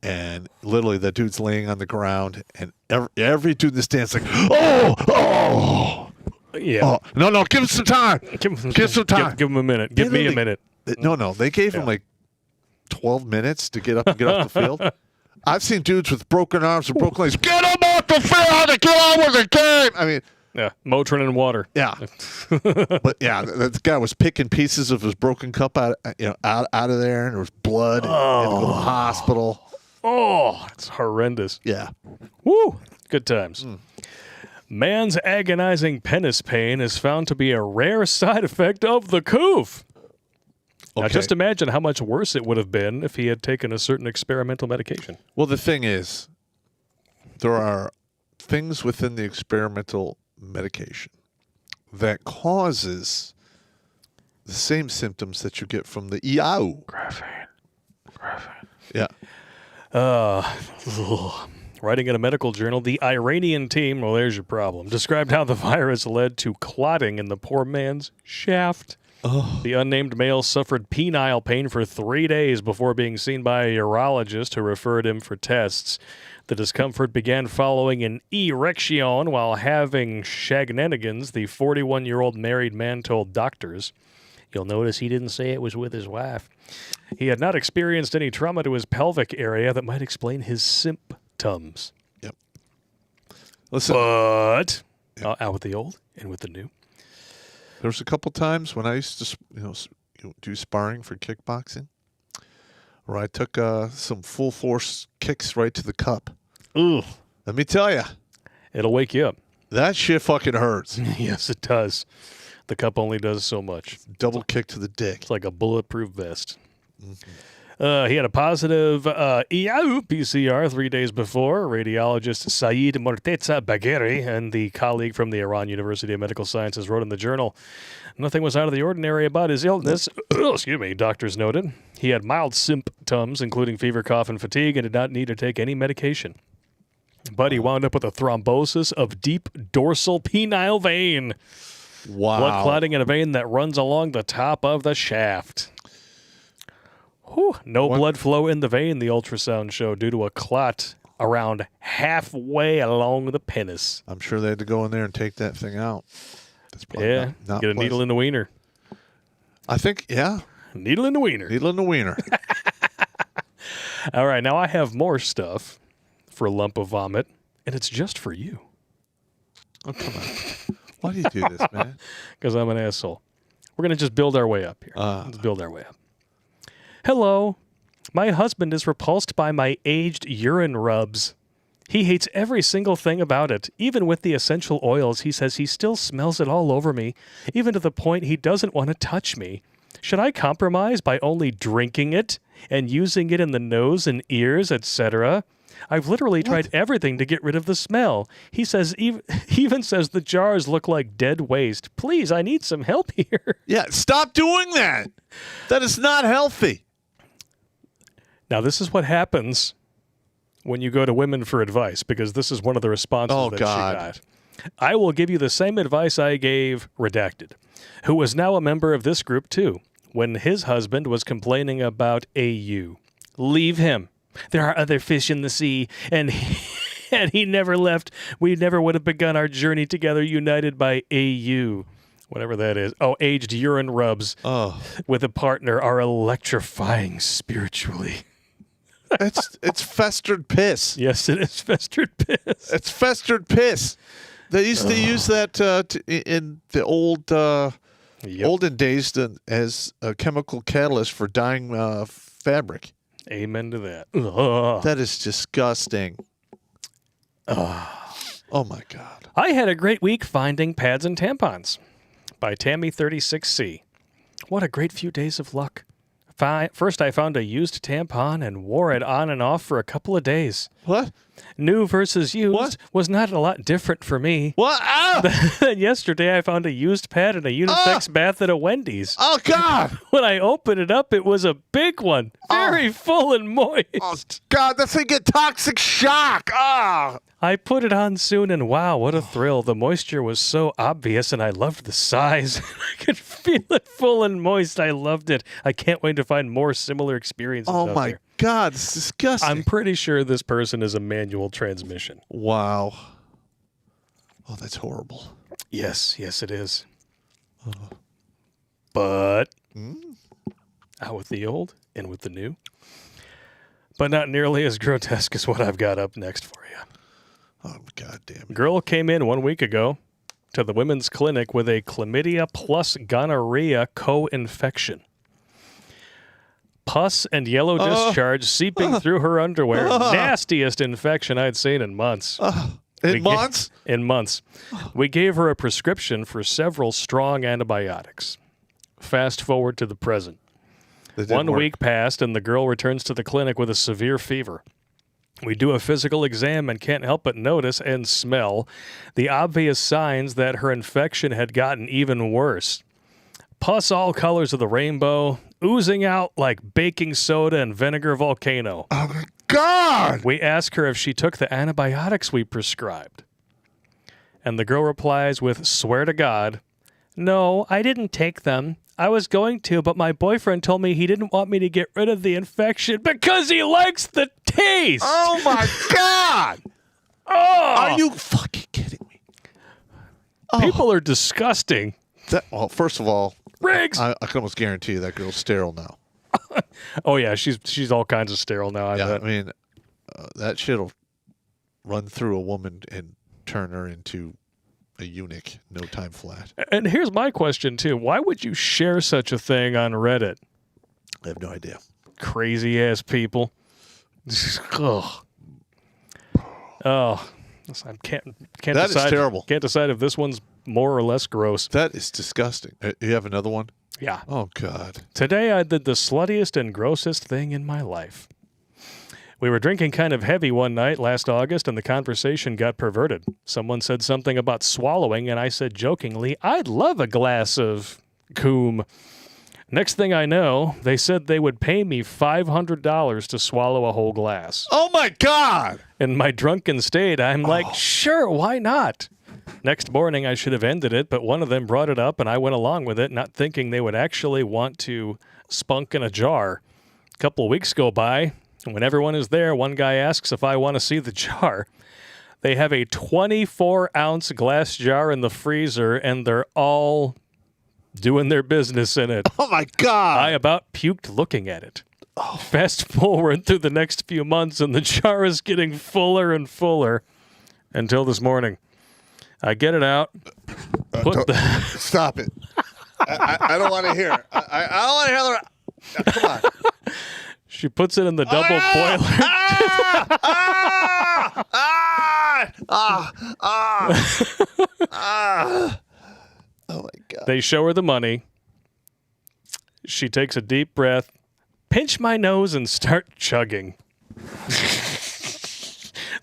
And literally, the dude's laying on the ground, and every dude in the stand's like, oh. Yeah. Oh, no, give him some time. Give him some time. Give him a minute. Give me a minute. No, they gave him like 12 minutes to get up and get off the field. I've seen dudes with broken arms and broken legs. Get him off the field and get on with the game. I mean, yeah, Motrin and water. Yeah, but yeah, that guy was picking pieces of his broken cup out of there, and there was blood. And he had to go to the hospital. Oh, it's horrendous. Yeah. Woo. Good times. Man's agonizing penis pain is found to be a rare side effect of the coof. Okay. Now, just imagine how much worse it would have been if he had taken a certain experimental medication. Well, the thing is, there are things within the experimental medication that causes the same symptoms that you get from the EAU. Graphene. Yeah. Writing in a medical journal, the Iranian team, well, there's your problem, described how the virus led to clotting in the poor man's shaft. Oh. The unnamed male suffered penile pain for 3 days before being seen by a urologist who referred him for tests. The discomfort began following an erection while having shagnanigans, the 41-year-old married man told doctors. You'll notice he didn't say it was with his wife. He had not experienced any trauma to his pelvic area that might explain his symptoms. Yep. Listen. But out with the old and with the new. There was a couple times when I used to, do sparring for kickboxing, where I took some full force kicks right to the cup. Ooh. Let me tell you, It'll wake you up. that shit fucking hurts. Yes, it does. The cup only does so much. Double kick to the dick. It's like a bulletproof vest. He had a positive EAU PCR 3 days before. Radiologist Saeed Morteza Bagheri and the colleague from the Iran University of Medical Sciences wrote in the journal, nothing was out of the ordinary about his illness. Excuse me, doctors noted. He had mild symptoms, including fever, cough, and fatigue, and did not need to take any medication. But he wound up with a thrombosis of deep dorsal penile vein. Wow. Blood clotting in a vein that runs along the top of the shaft. Whew. No blood flow in the vein, the ultrasound showed, due to a clot around halfway along the penis. I'm sure they had to go in there and take that thing out. That's probably Yeah, not get a needle in the wiener. I think, yeah. Needle in the wiener. Needle in the wiener. All right, now I have more stuff for a lump of vomit, and it's just for you. Oh, come on. Why do you do this, man? Because I'm an asshole. We're going to just build our way up here. Let's build our way up. Hello. My husband is repulsed by my aged urine rubs. He hates every single thing about it. Even with the essential oils, he says he still smells it all over me, even to the point he doesn't want to touch me. Should I compromise by only drinking it and using it in the nose and ears, etc.? I've literally tried everything to get rid of the smell. He says he even says the jars look like dead waste. Please, I need some help here. Yeah, stop doing that. That is not healthy. Now, this is what happens when you go to women for advice, because this is one of the responses that she got. I will give you the same advice I gave Redacted, who was now a member of this group too, when his husband was complaining about AU. Leave him. There are other fish in the sea, and he never left. We never would have begun our journey together, united by AU. Whatever that is. Oh, aged urine rubs with a partner are electrifying spiritually. It's festered piss. Yes, it is festered piss. It's festered piss. They used to use that in the olden days as a chemical catalyst for dyeing fabric. Amen to that. Ugh. That is disgusting. Oh, my God. I had a great week finding pads and tampons by Tammy36C. What a great few days of luck. First, I found a used tampon and wore it on and off for a couple of days. What? New versus used was not a lot different for me. What? Ah! Yesterday, I found a used pad in a unisex bath at a Wendy's. Oh, God. When I opened it up, it was a big one. Very full and moist. Oh, God, that thing get toxic shock. Ah. I put it on soon, and wow, what a thrill. The moisture was so obvious, and I loved the size. I could feel it full and moist. I loved it. I can't wait to find more similar experiences out Oh, my there. God, it's disgusting. I'm pretty sure this person is a manual transmission. Wow. Oh, that's horrible. Yes, it is. But out with the old, in with the new. But not nearly as grotesque as what I've got up next for you. Oh, God damn it. Girl came in 1 week ago to the women's clinic with a chlamydia plus gonorrhea co-infection. Pus and yellow discharge seeping through her underwear. Nastiest infection I'd seen in months. In months? In months. We gave her a prescription for several strong antibiotics. Fast forward to the present. 1 week passed, and the girl returns to the clinic with a severe fever. We do a physical exam and can't help but notice and smell the obvious signs that her infection had gotten even worse. Pus all colors of the rainbow, oozing out like baking soda and vinegar volcano. Oh, my God! We ask her if she took the antibiotics we prescribed. And the girl replies with, swear to God, no, I didn't take them. I was going to, but my boyfriend told me he didn't want me to get rid of the infection because he likes the taste. Oh, my God! Are you fucking kidding me? People are disgusting. Well, first of all, Riggs! I can almost guarantee you that girl's sterile now. Oh, yeah, she's all kinds of sterile now. I bet. I mean, that shit'll run through a woman and turn her into a eunuch, no time flat. And here's my question, too. Why would you share such a thing on Reddit? I have no idea. Crazy-ass people. Ugh. Oh, I can't That decide. is terrible. Can't decide if this one's more or less gross. That is disgusting. You have another one? Yeah. Oh, God. Today I did the sluttiest and grossest thing in my life. We were drinking kind of heavy one night last August, and the conversation got perverted. Someone said something about swallowing, and I said jokingly, I'd love a glass of coom. Next thing I know, they said they would pay me $500 to swallow a whole glass. Oh, my God! In my drunken state, I'm like, sure, why not? Next morning, I should have ended it, but one of them brought it up, and I went along with it, not thinking they would actually want to spunk in a jar. A couple of weeks go by, and when everyone is there, one guy asks if I want to see the jar. They have a 24-ounce glass jar in the freezer, and they're all doing their business in it. Oh, my God. I about puked looking at it. Fast forward through the next few months, and the jar is getting fuller and fuller until this morning. I get it out. Stop it. I don't want to hear it. I don't want to hear the... Come on. She puts it in the double boiler. Oh, my God. They show her the money. She takes a deep breath, pinch my nose, and start chugging.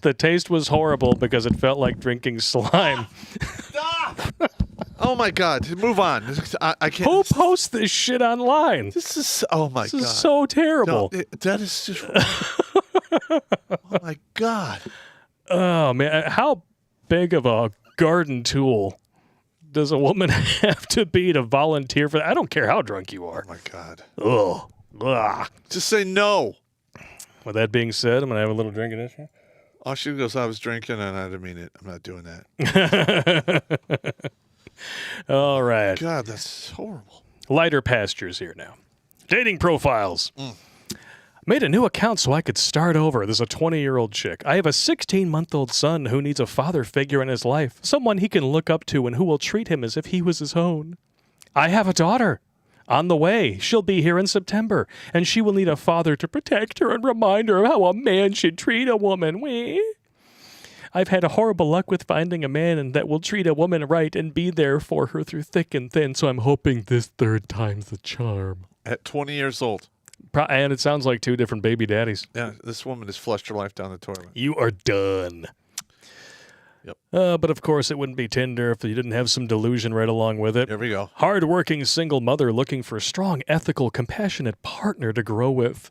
The taste was horrible because it felt like drinking slime. Stop! Oh, my God. Move on. I can't. Who posts this shit online? This is... Oh, my God. This is so terrible. No, that is just... Oh, my God. Oh, man. How big of a garden tool does a woman have to be to volunteer for that? I don't care how drunk you are. Oh, my God. Ugh. Ugh. Just say no. With that being said, I'm going to have a little drink of this here. Oh, she goes, I was drinking, and I didn't mean it. I'm not doing that. All right. God, that's horrible. Lighter pastures here now. Dating profiles. Made a new account so I could start over. There's a 20-year-old chick. I have a 16-month-old son who needs a father figure in his life, someone he can look up to and who will treat him as if he was his own. I have a daughter. On the way. She'll be here in September, and she will need a father to protect her and remind her of how a man should treat a woman. I've had horrible luck with finding a man that will treat a woman right and be there for her through thick and thin, so I'm hoping this third time's the charm. At 20 years old. And it sounds like two different baby daddies. Yeah, this woman has flushed her life down the toilet. You are done. Yep. But of course, it wouldn't be Tinder if you didn't have some delusion right along with it. Here we go. Hard-working single mother looking for a strong, ethical, compassionate partner to grow with.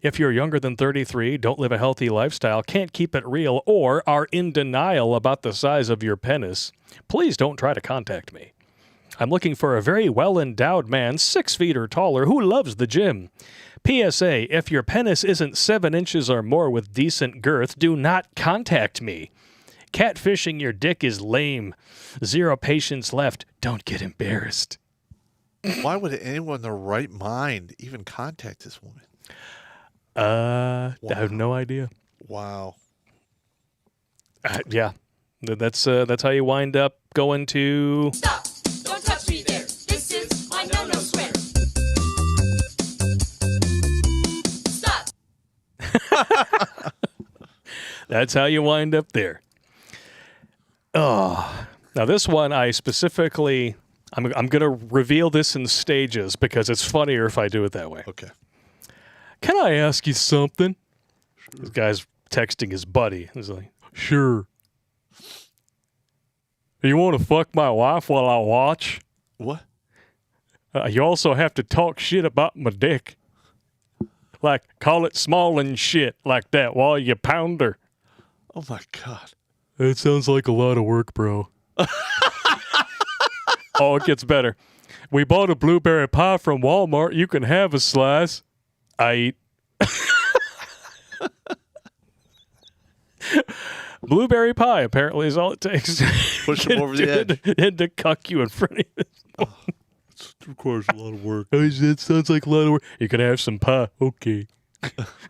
If you're younger than 33, don't live a healthy lifestyle, can't keep it real, or are in denial about the size of your penis, please don't try to contact me. I'm looking for a very well-endowed man, 6 feet or taller, who loves the gym. PSA, if your penis isn't 7 inches or more with decent girth, do not contact me. Catfishing your dick is lame. 0 patience left. Don't get embarrassed. Why would anyone in their right mind even contact this woman? I have no idea. Wow. Yeah, that's how you wind up going to... Stop! Don't touch me there. This is my no-no square. Stop! That's how you wind up there. Oh, now this one I specifically... I'm going to reveal this in stages because it's funnier if I do it that way. Okay. Can I ask you something? Sure. This guy's texting his buddy. He's like, sure. You want to fuck my wife while I watch? What? You also have to talk shit about my dick. Like, call it small and shit like that while you pound her. Oh, my God. That sounds like a lot of work, bro. Oh, it gets better. We bought a blueberry pie from Walmart. You can have a slice. I eat. Blueberry pie apparently is all it takes. Push him over the edge. And to cuck you in front of you. It requires a lot of work. Oh, that sounds like a lot of work. You can have some pie. Okay.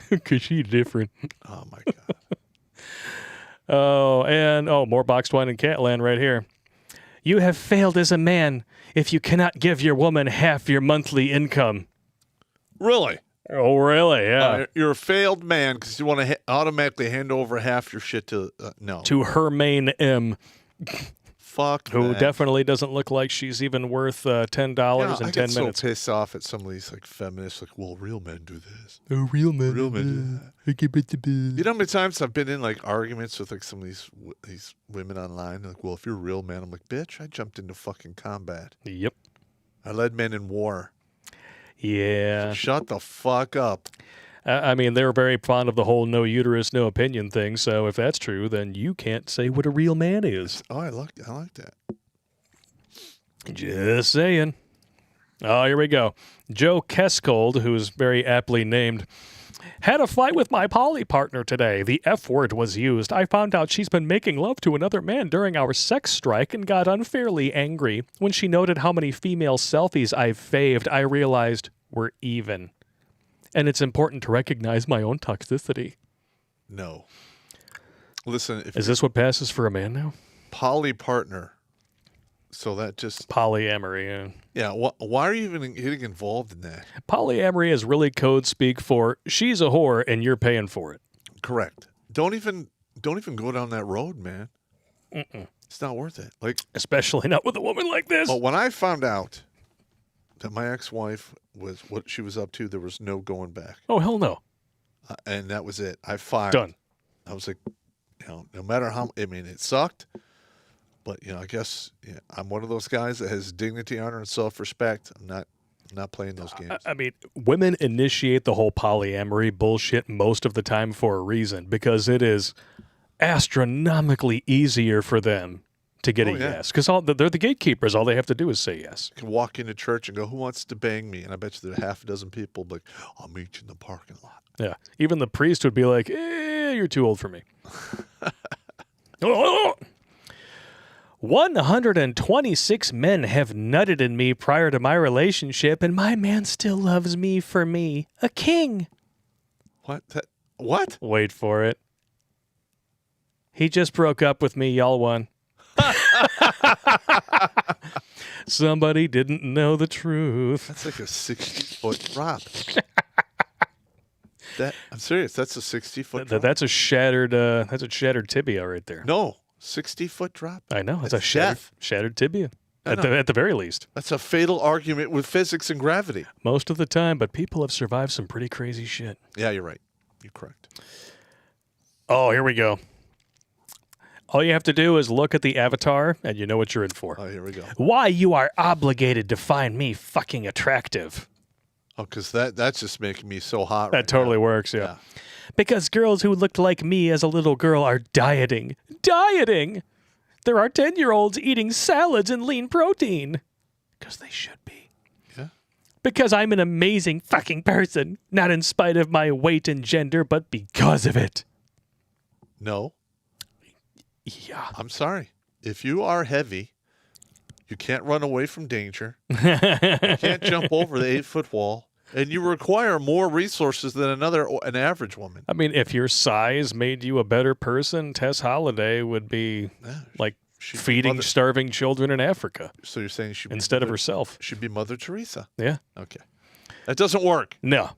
Because she's different. Oh, my God. More boxed wine and Catland right here. You have failed as a man if you cannot give your woman half your monthly income. Really? Oh, really? Yeah. You're a failed man because you want to automatically hand over half your shit to... no. To her main M. Fuck Who that. definitely doesn't look like she's even worth $10 in 10 minutes. I get so pissed off at some of these like feminists. Like, well, real men do this. Oh, real men. Real men do that. You know how many times I've been in like arguments with like some of these women online? Like, well, if you're a real man, I'm like, bitch, I jumped into fucking combat. Yep. I led men in war. Yeah. So shut the fuck up. I mean, they're very fond of the whole no uterus, no opinion thing. So if that's true, then you can't say what a real man is. Oh, I like that. Just saying. Oh, here we go. Joe Keskold, who's very aptly named, had a fight with my poly partner today. The F word was used. I found out she's been making love to another man during our sex strike and got unfairly angry. When she noted how many female selfies I've faved, I realized we're even. And it's important to recognize my own toxicity. No. Listen, if Is this what passes for a man now? poly partner, so that just Polyamory, yeah. why are you even getting involved in that? Polyamory is really code speak for she's a whore and you're paying for it. Correct. Don't even go down that road, man. It's not worth it. Like, Especially not with a woman like this. but when I found out that my ex-wife was what she was up to, there was no going back, Oh, hell no. and that was it. I fired. Done. I was like, no matter how. I mean, it sucked, but I guess I'm one of those guys that has dignity, honor, and self-respect. I'm not playing those games. I mean, women initiate the whole polyamory bullshit most of the time for a reason, because it is astronomically easier for them to get a yes. Because they're the gatekeepers. All they have to do is say yes. You can walk into church and go, "Who wants to bang me?" And I bet you there are half a dozen people like, "I'll meet you in the parking lot." Yeah. Even the priest would be like, you're too old for me. 126 men have nutted in me prior to my relationship, and my man still loves me for me. A king. What? What? Wait for it. He just broke up with me. Y'all won. Somebody didn't know the truth. That's like a 60-foot drop. I'm serious. That's a 60-foot drop. That's a shattered tibia right there. No, 60-foot drop. I know. It's That's a shattered tibia. At the very least. That's a fatal argument with physics and gravity. Most of the time, but people have survived some pretty crazy shit. Yeah, you're right. You're correct. Oh, here we go. All you have to do is look at the avatar, and you know what you're in for. Oh, here we go. Why you are obligated to find me fucking attractive. Oh, because that's just making me so hot. That totally works, yeah. Because girls who looked like me as a little girl are dieting. Dieting! There are 10-year-olds eating salads and lean protein. Because they should be. Yeah. Because I'm an amazing fucking person. Not in spite of my weight and gender, but because of it. No. Yeah. I'm sorry. If you are heavy, you can't run away from danger. You can't jump over the 8-foot wall. And you require more resources than an average woman. I mean, if your size made you a better person, Tess Holliday would be like feeding starving children in Africa. So you're saying she instead of herself. She'd be Mother Teresa. Yeah. Okay. That doesn't work. No.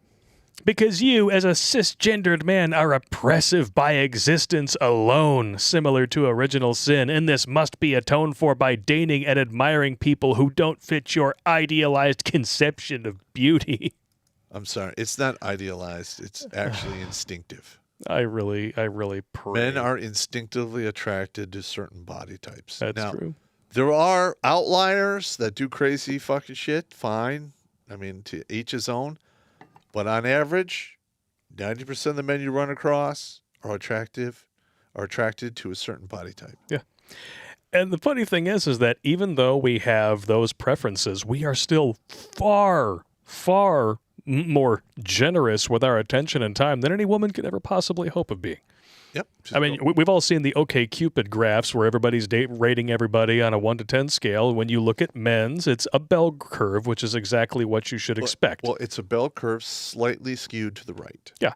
Because you, as a cisgendered man, are oppressive by existence alone, similar to original sin, and this must be atoned for by dating and admiring people who don't fit your idealized conception of beauty. I'm sorry. It's not idealized. It's actually instinctive. I really pray. Men are instinctively attracted to certain body types. That's true. There are outliers that do crazy fucking shit. Fine. I mean, to each his own. But on average, 90% of the men you run across are attracted to a certain body type. Yeah. And the funny thing is that even though we have those preferences, we are still far, far more generous with our attention and time than any woman could ever possibly hope of being. Yep. I mean, we've all seen the OkCupid graphs where everybody's rating everybody on a 1 to 10 scale. When you look at men's, it's a bell curve, which is exactly what you should expect. Well, it's a bell curve slightly skewed to the right. Yeah.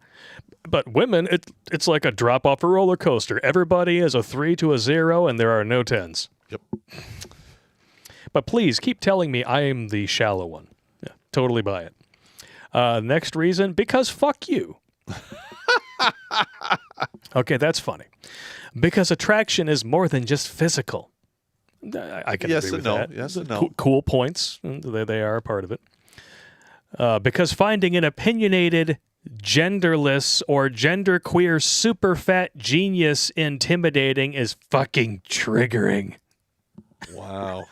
But women, it's like a drop off a roller coaster. Everybody is a 3 to a 0, and there are no 10s. Yep. But please keep telling me I am the shallow one. Yeah, totally buy it. Next reason, because fuck you. Okay, that's funny. Because attraction is more than just physical. I can agree with that. Yes and no. Cool points. They are a part of it. Because finding an opinionated, genderless, or genderqueer super fat genius intimidating is fucking triggering. Wow.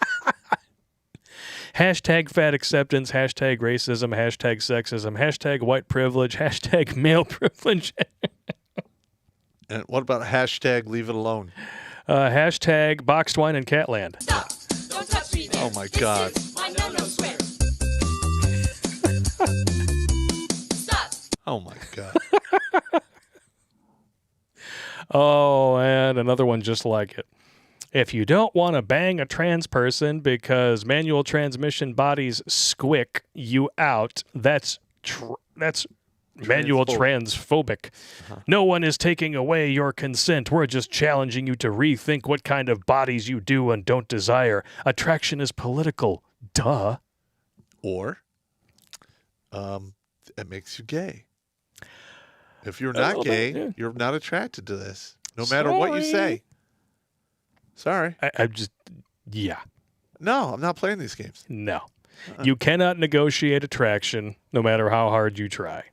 Hashtag fat acceptance, hashtag racism, hashtag sexism, hashtag white privilege, hashtag male privilege, And what about hashtag leave it alone? hashtag boxed wine and catland. Stop! Don't touch me there. Oh, my God. This is my no-no swear. Stop! Oh, my God. Oh, and another one just like it. If you don't want to bang a trans person because manual transmission bodies squick you out, that's manual transphobic. No one is taking away your consent. We're just challenging you to rethink what kind of bodies you do and don't desire. Attraction is political. Duh. Or it makes you gay. If you're A not little gay, bit, yeah. you're not attracted to this, no matter what you say. Sorry. I'm just, yeah. No, I'm not playing these games. No. You cannot negotiate attraction no matter how hard you try.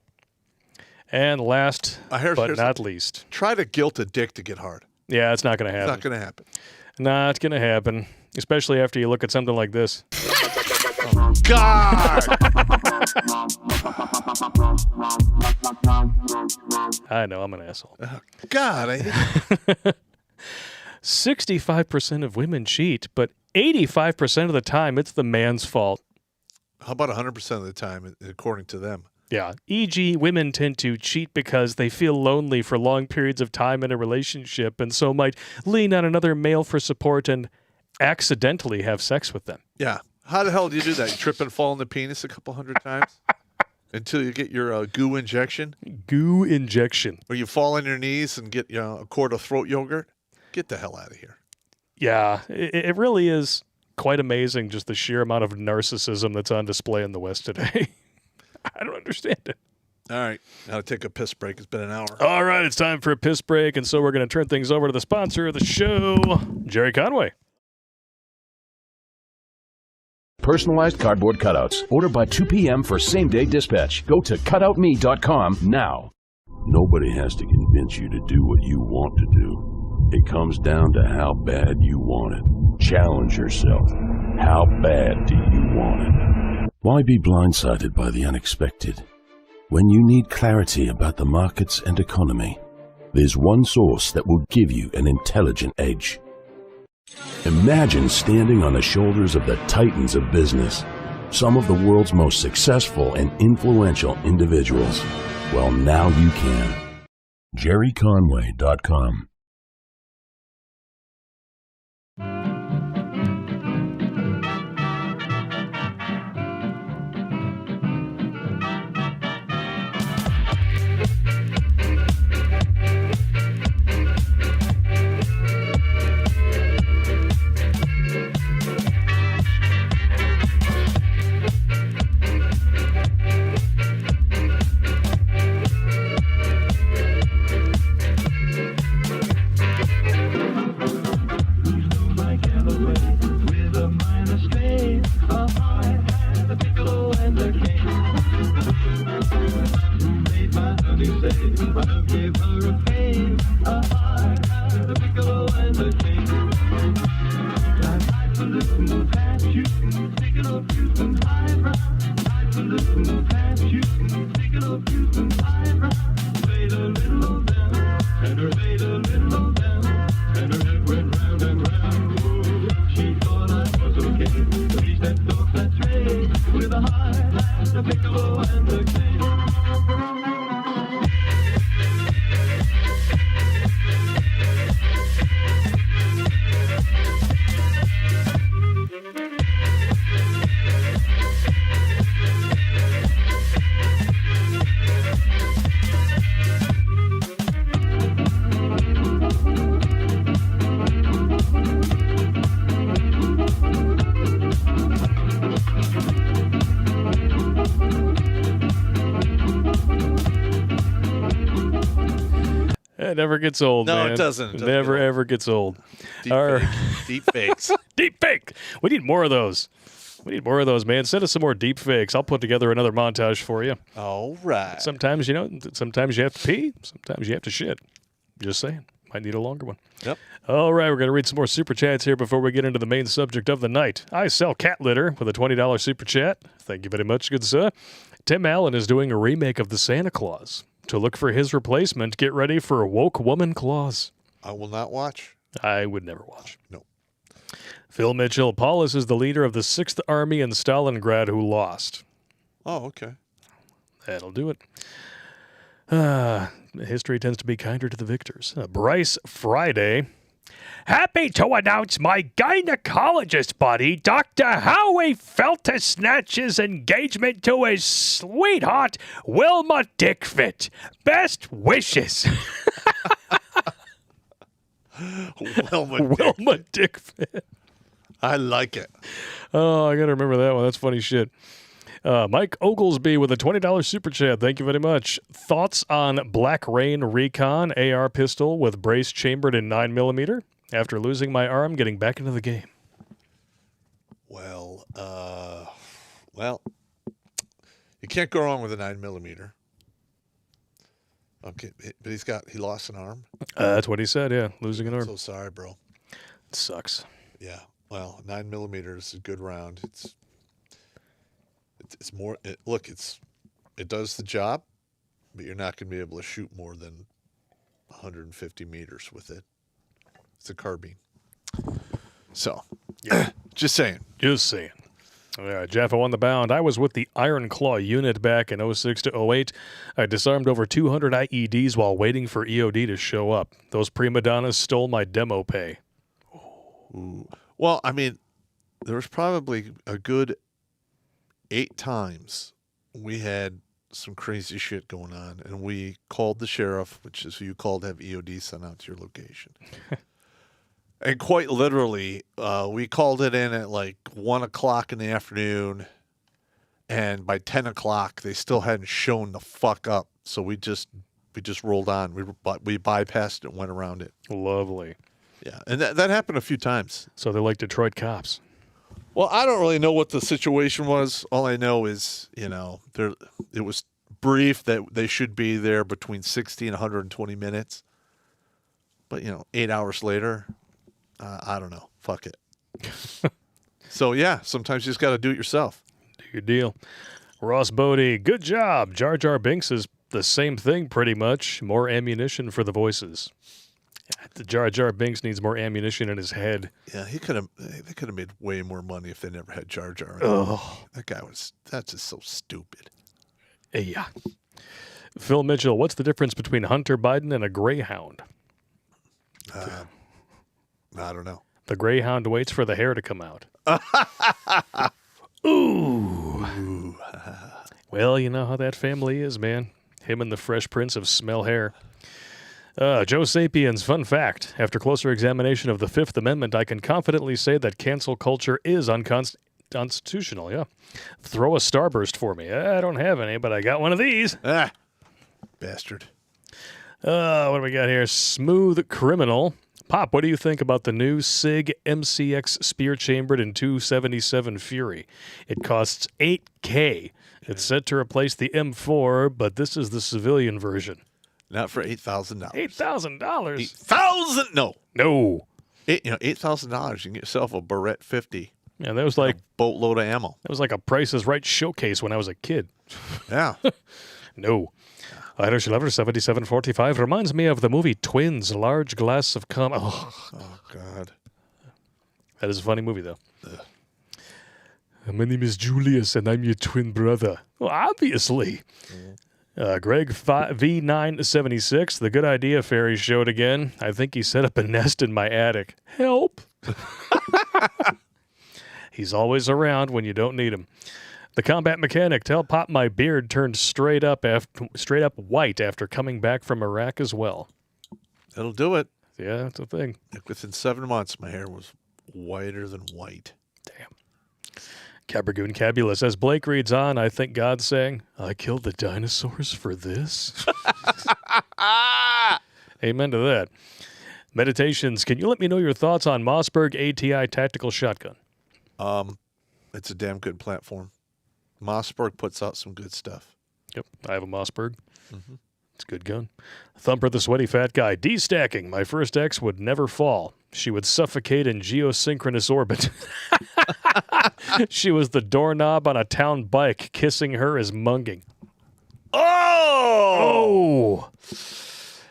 And last but not least. Try to guilt a dick to get hard. Yeah, it's not going to It's happen. not going to happen. Not going to happen, especially after you look at something like this. God! I know, I'm an asshole. God, I hate 65% of women cheat, but 85% of the time it's the man's fault. How about 100% of the time, according to them? Yeah. E.g., women tend to cheat because they feel lonely for long periods of time in a relationship and so might lean on another male for support and accidentally have sex with them. Yeah. How the hell do you do that? You trip and fall in the penis a couple hundred times until you get your goo injection? Goo injection. Or you fall on your knees and get a quart of throat yogurt? Get the hell out of here. Yeah, it really is quite amazing just the sheer amount of narcissism that's on display in the West today. I don't understand it. All right. Now to take a piss break. It's been an hour. All right, it's time for a piss break, and so we're going to turn things over to the sponsor of the show, Gerry Conway. Personalized cardboard cutouts. Order by 2 p.m. for same-day dispatch. Go to cutoutme.com now. Nobody has to convince you to do what you want to do. It comes down to how bad you want it. Challenge yourself. How bad do you want it? Why be blindsided by the unexpected? When you need clarity about the markets and economy, there's one source that will give you an intelligent edge. Imagine standing on the shoulders of the titans of business, some of the world's most successful and influential individuals. Well, now you can. JerryConway.com. It never gets old, No, man. it doesn't. It doesn't Never, get old. ever gets old. Deep Our- fake. Deep fakes. Deep fake. We need more of those. We need more of those, man. Send us some more deep fakes. I'll put together another montage for you. All right. Sometimes, sometimes you have to pee. Sometimes you have to shit. Just saying. Might need a longer one. Yep. All right, we're going to read some more super chats here before we get into the main subject of the night. I sell cat litter with a $20 super chat. Thank you very much, good sir. Tim Allen is doing a remake of the Santa Claus. To look for his replacement, get ready for Woke Woman Claus. I will not watch. I would never watch. No. Phil Mitchell, Paulus is the leader of the 6th Army in Stalingrad who lost. Oh, okay. That'll do it. History tends to be kinder to the victors. Bryce Friday. Happy to announce my gynecologist buddy, Dr. Howie Felter, snatch his engagement to his sweetheart, Wilma Dickfit. Best wishes. Wilma Dickfit. I like it. Oh, I got to remember that one. That's funny shit. Mike Oglesby with a $20 super chat. Thank you very much. Thoughts on Black Rain Recon AR pistol with brace chambered in 9mm? After losing my arm, getting back into the game. Well, you can't go wrong with a 9mm. Okay, but he lost an arm. That's what he said. Yeah, losing an arm. So sorry, bro. It sucks. Yeah. Well, 9mm is a good round. It's more. It does the job, but you're not going to be able to shoot more than 150 meters with it. It's a carbine. So, yeah, just saying. Just saying. All right, Jaffa on the bound. I was with the Iron Claw unit back in 06 to 08. I disarmed over 200 IEDs while waiting for EOD to show up. Those prima donnas stole my demo pay. Ooh. Well, I mean, there was probably a good 8 times we had some crazy shit going on, and we called the sheriff, which is who you called to have EOD sent out to your location. And quite literally, we called it in at like 1 o'clock in the afternoon, and by 10 o'clock, they still hadn't shown the fuck up. So we just rolled on. We bypassed it and went around it. Lovely. Yeah, and that happened a few times. So they're like Detroit cops. Well, I don't really know what the situation was. All I know is, it was brief that they should be there between 60 and 120 minutes. But, 8 hours later, I don't know. Fuck it. So, yeah, sometimes you just got to do it yourself. Do your deal. Ross Bodie, good job. Jar Jar Binks is the same thing pretty much. More ammunition for the voices. The Jar Jar Binks needs more ammunition in his head. Yeah, they could have made way more money if they never had Jar Jar. Oh, That's just so stupid. Yeah. Phil Mitchell, what's the difference between Hunter Biden and a Greyhound? I don't know. The Greyhound waits for the hair to come out. Ooh. Well, you know how that family is, man. Him and the Fresh Prince of Smell Hair. Joe Sapiens, fun fact. After closer examination of the Fifth Amendment, I can confidently say that cancel culture is unconstitutional, yeah. Throw a starburst for me. I don't have any, but I got one of these. Bastard. What do we got here? Smooth Criminal. Pop, what do you think about the new SIG MCX spear chambered in 277 Fury? It costs $8,000. It's set to replace the M4, but this is the civilian version. Not for $8,000. $8,000? $8,000? No. $8,000. You can get yourself a Barrett 50. Yeah, that was like a boatload of ammo. That was like a Price is Right showcase when I was a kid. Yeah. No. Irish Lover 7745 reminds me of the movie Twins, Large Glass of Cum. Oh, God. That is a funny movie, though. My name is Julius, and I'm your twin brother. Well, obviously. Greg V976, the Good Idea Fairy showed again. I think he set up a nest in my attic. Help. He's always around when you don't need him. The Combat Mechanic, tell Pop my beard turned straight up white after coming back from Iraq as well. That'll do it. Yeah, that's a thing. Within 7 months, my hair was whiter than white. Damn. Cabergoon Cabulus, as Blake reads on, I think God's saying, I killed the dinosaurs for this. Amen to that. Meditations, can you let me know your thoughts on Mossberg ATI tactical shotgun? It's a damn good platform. Mossberg puts out some good stuff. Yep, I have a Mossberg. Mm-hmm. It's a good gun. Thumper the Sweaty Fat Guy. D-stacking. My first ex would never fall. She would suffocate in geosynchronous orbit. She was the doorknob on a town bike. Kissing her is munging. Oh!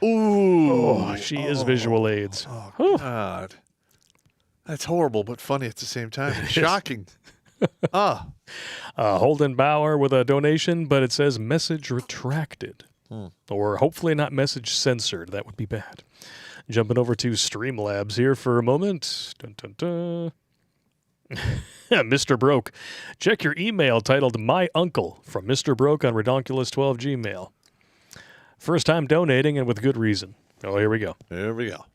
Ooh. Oh, she is visual aids. Oh, God. That's horrible, but funny at the same time. Shocking. Holden Bauer with a donation, but it says message retracted. Or hopefully not message censored. That would be bad. Jumping over to Streamlabs here for a moment. Dun, dun, dun. Mr. Broke. Check your email titled My Uncle from Mr. Broke on Redonkulas 12 Gmail. First time donating and with good reason. Oh, here we go. There we go.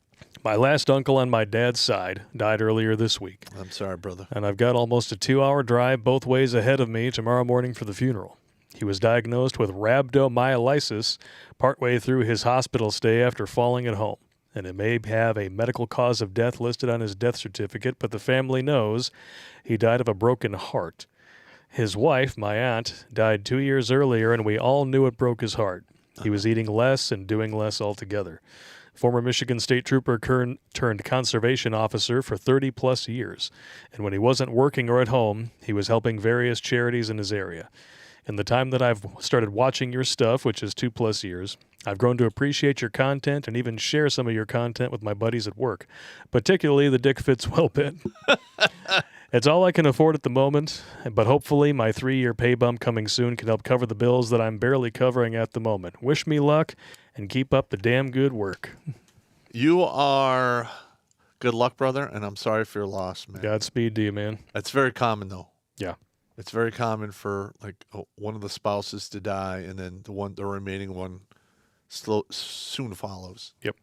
My last uncle on my dad's side died earlier this week. I'm sorry, brother. And I've got almost a 2-hour drive both ways ahead of me tomorrow morning for the funeral. He was diagnosed with rhabdomyolysis partway through his hospital stay after falling at home. And it may have a medical cause of death listed on his death certificate, but the family knows he died of a broken heart. His wife, my aunt, died 2 years earlier, and we all knew it broke his heart. He was eating less and doing less altogether. Former Michigan State Trooper turned conservation officer for 30-plus years. And when he wasn't working or at home, he was helping various charities in his area. In the time that I've started watching your stuff, which is 2+ years, I've grown to appreciate your content and even share some of your content with my buddies at work, particularly the Dick Fits Well bit. It's all I can afford at the moment, but hopefully my 3-year pay bump coming soon can help cover the bills that I'm barely covering at the moment. Wish me luck and keep up the damn good work. You are good luck, brother, and I'm sorry for your loss, man. Godspeed to you, man. That's very common, though. Yeah. It's very common for like one of the spouses to die, and then the remaining one soon follows. Yep.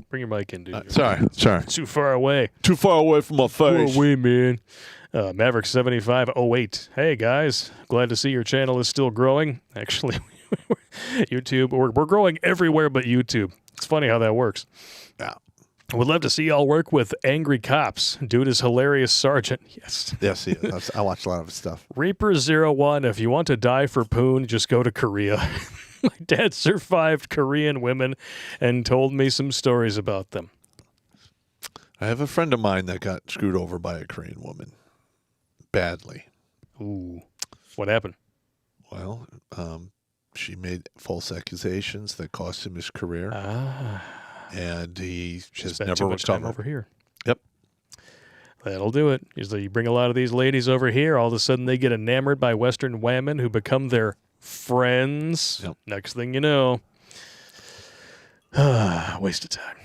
Bring your mic in, dude. Sorry. Too far away. Too far away from my face. Far away, man. Maverick7508. Hey, guys. Glad to see your channel is still growing. Actually, YouTube, we're growing everywhere but YouTube. It's funny how that works. Yeah. Would love to see y'all work with Angry Cops. Dude is hilarious sergeant. Yes. Yes, he is. I watch a lot of his stuff. Reaper01, if you want to die for Poon, just go to Korea. My dad survived Korean women and told me some stories about them. I have a friend of mine that got screwed over by a Korean woman. Badly. Ooh. What happened? Well, she made false accusations that cost him his career. And he has never too much time recovered. over here. Yep. That'll do it. Usually you bring a lot of these ladies over here, all of a sudden they get enamored by Western women who become their friends. Yep. Next thing you know, waste of time.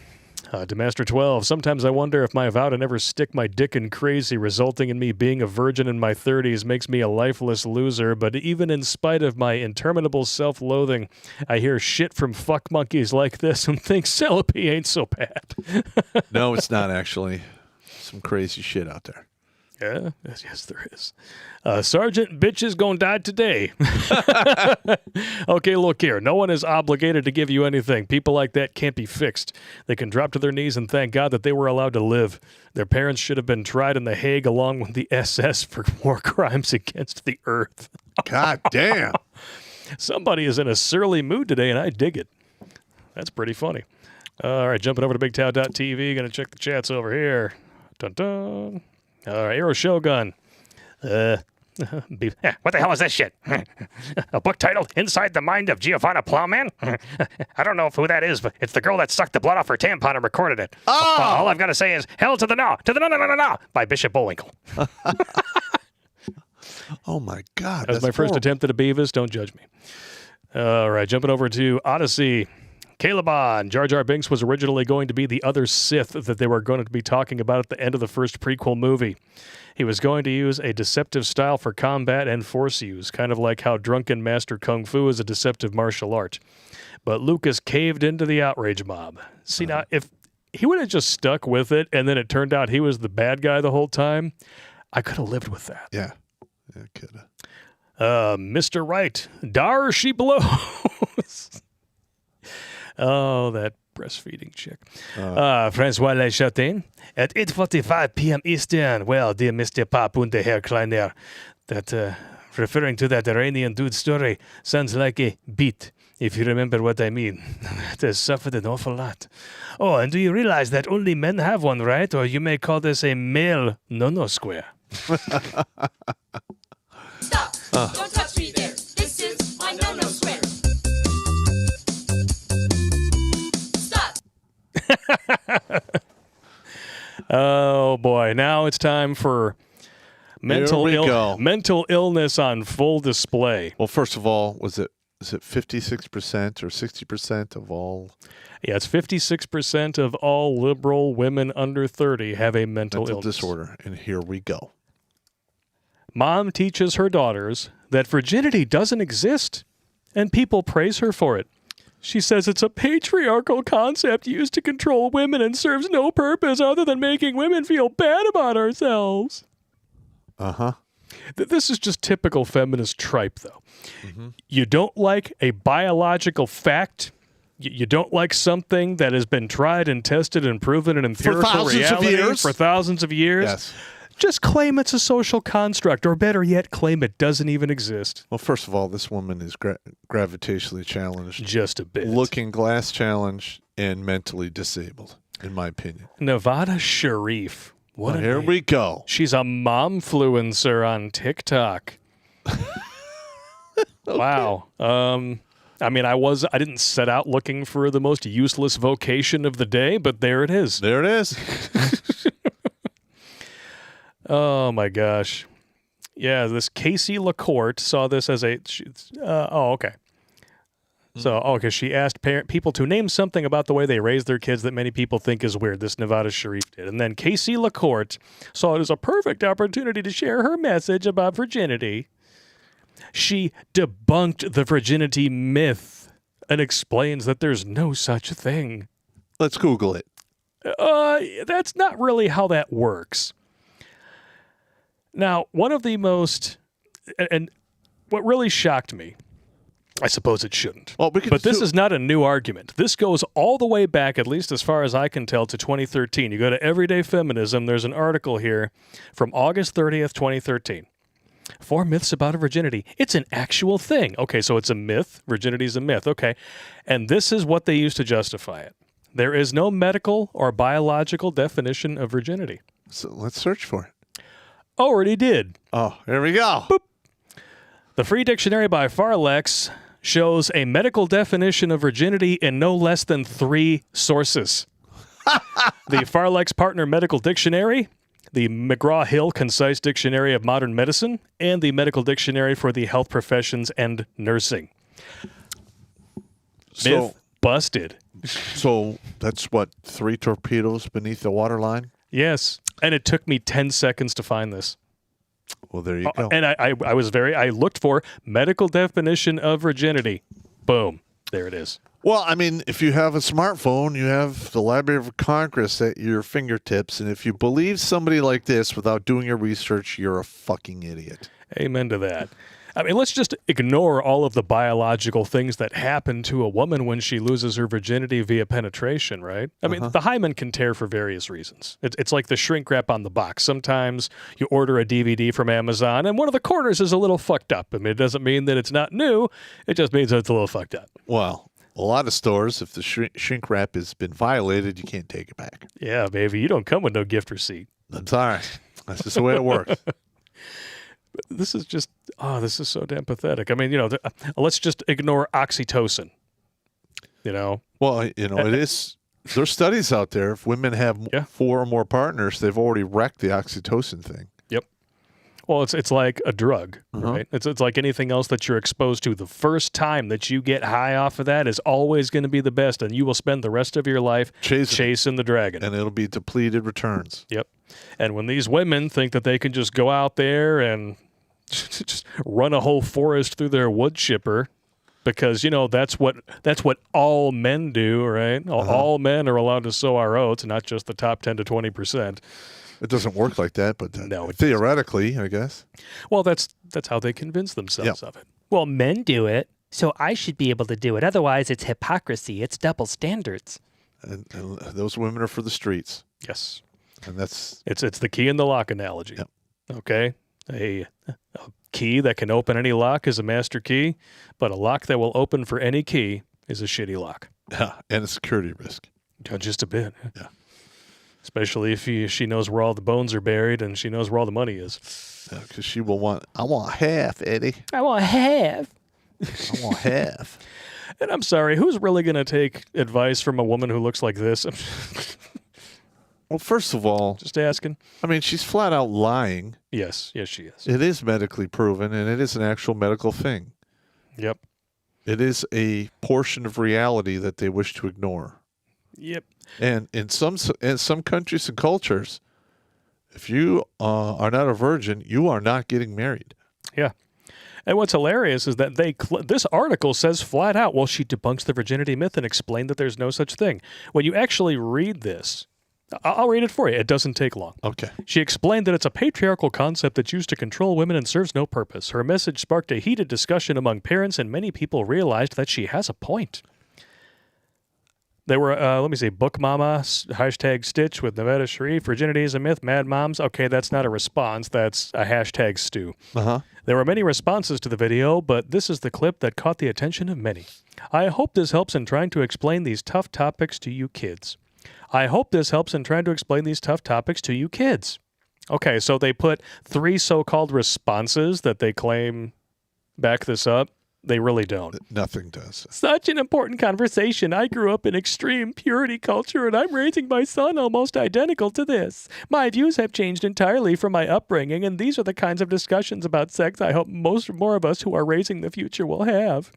To Master 12, sometimes I wonder if my vow to never stick my dick in crazy, resulting in me being a virgin in my 30s, makes me a lifeless loser. But even in spite of my interminable self-loathing, I hear shit from fuck monkeys like this and think Celebi ain't so bad. No, it's not actually. Some crazy shit out there. Yeah, yes, there is. Sergeant, bitches gonna die today. Okay, look here. No one is obligated to give you anything. People like that can't be fixed. They can drop to their knees and thank God that they were allowed to live. Their parents should have been tried in The Hague along with the SS for war crimes against the earth. God damn. Somebody is in a surly mood today, and I dig it. That's pretty funny. All right, jumping over to BigTow.tv. Gonna check the chats over here. Dun-dun. All right, Arrow Shogun. What the hell is this shit? A book titled Inside the Mind of Giovanna Plowman? I don't know who that is, but it's the girl that sucked the blood off her tampon and recorded it. Oh! All I've got to say is, hell to the no, by Bishop Bullwinkle. Oh, my God. That was my first attempt at a Beavis. Don't judge me. All right, jumping over to Odyssey. Calebon. Jar Jar Binks was originally going to be the other Sith that they were going to be talking about at the end of the first prequel movie. He was going to use a deceptive style for combat and force use, kind of like how Drunken Master Kung Fu is a deceptive martial art. But Lucas caved into the outrage mob. See, now, if he would have just stuck with it and then it turned out he was the bad guy the whole time, I could have lived with that. Yeah. Yeah, could have. Mr. Right. Dar she blows. Oh, that breastfeeding chick. Francois Le Chatin. At 8:45 p.m. Eastern. Well, dear Mr. Papunde Herr Kleiner, that referring to that Iranian dude story sounds like a beat. if you remember what I mean. It has suffered an awful lot. Oh, and do you realize that only men have one, right? Or you may call this a male no-no square. Stop! Don't touch me there. This is my no-no square. Stop! Oh, boy. Now it's time for mental illness on full display. Well, first of all, is it 56% or 60% of all? Yeah, it's 56% of all liberal women under 30 have a mental illness disorder. And here we go. Mom teaches her daughters that virginity doesn't exist, and people praise her for it. She says it's a patriarchal concept used to control women and serves no purpose other than making women feel bad about ourselves. Uh-huh. This is just typical feminist tripe, though. Mm-hmm. You don't like a biological fact. You don't like something that has been tried and tested and proven in empirical reality for thousands of years. Yes. Just claim it's a social construct, or better yet, claim it doesn't even exist. Well, first of all, this woman is gravitationally challenged. Just a bit. Looking glass challenged and mentally disabled, in my opinion. Nevada Sharif. What here we go. She's a momfluencer on TikTok. Wow. I mean, I didn't set out looking for the most useless vocation of the day, but there it is. There it is. Oh, my gosh. Yeah, this Casey LaCourte saw this as okay. So, because she asked people to name something about the way they raise their kids that many people think is weird. This Nevada Sharif did. And then Casey LaCourte saw it as a perfect opportunity to share her message about virginity. She debunked the virginity myth and explains that there's no such thing. Let's Google it. That's not really how that works. Now, one of the most, and what really shocked me, I suppose it shouldn't, but this is not a new argument. This goes all the way back, at least as far as I can tell, to 2013. You go to Everyday Feminism, there's an article here from August 30th, 2013. 4 myths about virginity. It's an actual thing. Okay, so it's a myth. Virginity is a myth. Okay. And this is what they use to justify it. There is no medical or biological definition of virginity. So let's search for it. Already did. Oh, here we go. Boop. The Free Dictionary by Farlex shows a medical definition of virginity in no less than 3 sources. The Farlex Partner Medical Dictionary, the McGraw-Hill Concise Dictionary of Modern Medicine, and the Medical Dictionary for the Health Professions and Nursing. Myth busted. So that's what, 3 torpedoes beneath the waterline? Yes. And it took me 10 seconds to find this. Well, there you go. And I looked for medical definition of virginity. Boom. There it is. Well, I mean, if you have a smartphone, you have the Library of Congress at your fingertips. And if you believe somebody like this without doing your research, you're a fucking idiot. Amen to that. I mean, let's just ignore all of the biological things that happen to a woman when she loses her virginity via penetration, right? I mean, the hymen can tear for various reasons. It's like the shrink wrap on the box. Sometimes you order a DVD from Amazon, and one of the corners is a little fucked up. I mean, it doesn't mean that it's not new. It just means that it's a little fucked up. Well, a lot of stores, if the shrink wrap has been violated, you can't take it back. Yeah, baby. You don't come with no gift receipt. That's all right. That's just the way it works. This is just, this is so damn pathetic. I mean, let's just ignore oxytocin, Well, it is, there's studies out there. If women have 4 or more partners, they've already wrecked the oxytocin thing. Yep. Well, it's like a drug, right? It's like anything else that you're exposed to. The first time that you get high off of that is always going to be the best, and you will spend the rest of your life chasing the dragon. And it'll be depleted returns. Yep. And when these women think that they can just go out there and just run a whole forest through their wood chipper, because that's what all men do, right? All men are allowed to sow our oats, not just the top 10 to 20%. It doesn't work like that, but no, theoretically, I guess. Well, that's how they convince themselves of it. Well, men do it, so I should be able to do it. Otherwise, it's hypocrisy. It's double standards. And those women are for the streets. Yes. And that's it's the key in the lock analogy. Yep. Okay? A key that can open any lock is a master key, but a lock that will open for any key is a shitty lock. Yeah, and a security risk. Just a bit. Yeah. Especially if she knows where all the bones are buried and she knows where all the money is. Yeah, because she will want, I want half, Eddie. I want half. I want half. And I'm sorry, who's really going to take advice from a woman who looks like this? Well, first of all, Just asking. I mean, she's flat out lying. Yes, she is. It is medically proven, and it is an actual medical thing. Yep. It is a portion of reality that they wish to ignore. Yep. And in some countries and cultures, if you are not a virgin, you are not getting married. Yeah. And what's hilarious is that this article says flat out, well, she debunks the virginity myth and explained that there's no such thing. When you actually read this, I'll read it for you. It doesn't take long. Okay. She explained that it's a patriarchal concept that's used to control women and serves no purpose. Her message sparked a heated discussion among parents, and many people realized that she has a point. They were, Book Mama, hashtag Stitch with Nevada Sharif, Virginity is a myth, Mad Moms. Okay, that's not a response. That's a hashtag stew. Uh-huh. There were many responses to the video, but this is the clip that caught the attention of many. I hope this helps in trying to explain these tough topics to you kids. I hope this helps in trying to explain these tough topics to you kids. Okay, so they put 3 so-called responses that they claim back this up. They really don't. Nothing does. Such an important conversation. I grew up in extreme purity culture, and I'm raising my son almost identical to this. My views have changed entirely from my upbringing, and these are the kinds of discussions about sex I hope more of us who are raising the future will have.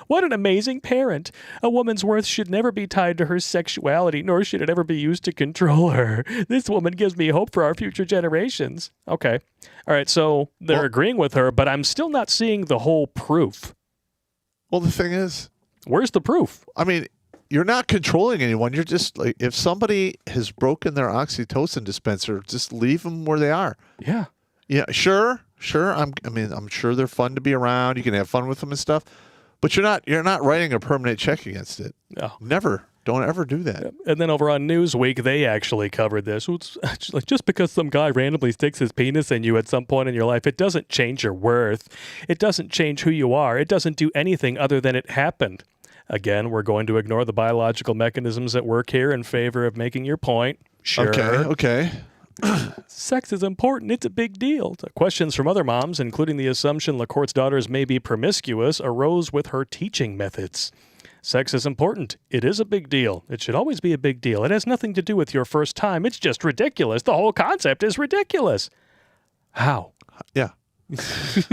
What an amazing parent. A woman's worth should never be tied to her sexuality, nor should it ever be used to control her. This woman gives me hope for our future generations. Okay. All right, so they're agreeing with her, but I'm still not seeing the whole proof. Well, the thing is, where's the proof? I mean, you're not controlling anyone. You're just like, if somebody has broken their oxytocin dispenser, just leave them where they are. Yeah. Yeah, sure. I'm sure they're fun to be around. You can have fun with them and stuff. But you're not writing a permanent check against it. No. Never. Don't ever do that. And then over on Newsweek, they actually covered this. It's like, just because some guy randomly sticks his penis in you at some point in your life, it doesn't change your worth. It doesn't change who you are. It doesn't do anything other than it happened. Again, we're going to ignore the biological mechanisms at work here in favor of making your point. Sure. Okay. Sex is important. It's a big deal. Questions from other moms, including the assumption LaCourte's daughters may be promiscuous, arose with her teaching methods. Sex is important. It is a big deal. It should always be a big deal. It has nothing to do with your first time. It's just ridiculous. The whole concept is ridiculous. How? Yeah.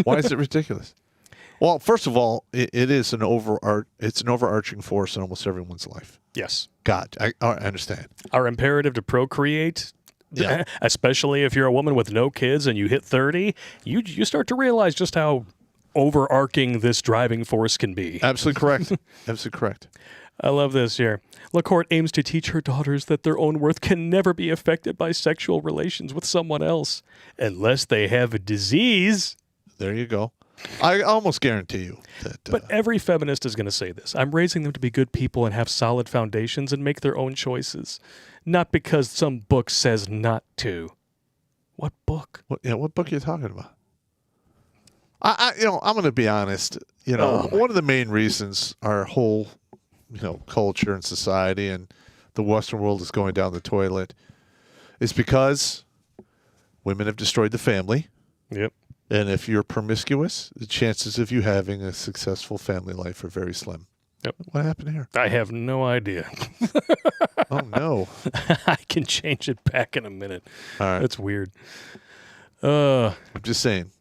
Why is it ridiculous? Well, first of all, it is an overarching force in almost everyone's life. Yes. God, I understand. Our imperative to procreate, Yeah. especially if you're a woman with no kids and you hit 30, you start to realize just how overarching this driving force can be. Absolutely correct. Absolutely correct. I love this here. LaCourte aims to teach her daughters that their own worth can never be affected by sexual relations with someone else, unless they have a disease. There you go. I almost guarantee you that. But every feminist is going to say this. I'm raising them to be good people and have solid foundations and make their own choices, not because some book says not to. What book? What book are you talking about? I'm going to be honest. One of the main reasons our whole, culture and society and the Western world is going down the toilet is because women have destroyed the family. Yep. And if you're promiscuous, the chances of you having a successful family life are very slim. Yep. What happened here? I have no idea. Oh, no. I can change it back in a minute. All right. That's weird. I'm just saying.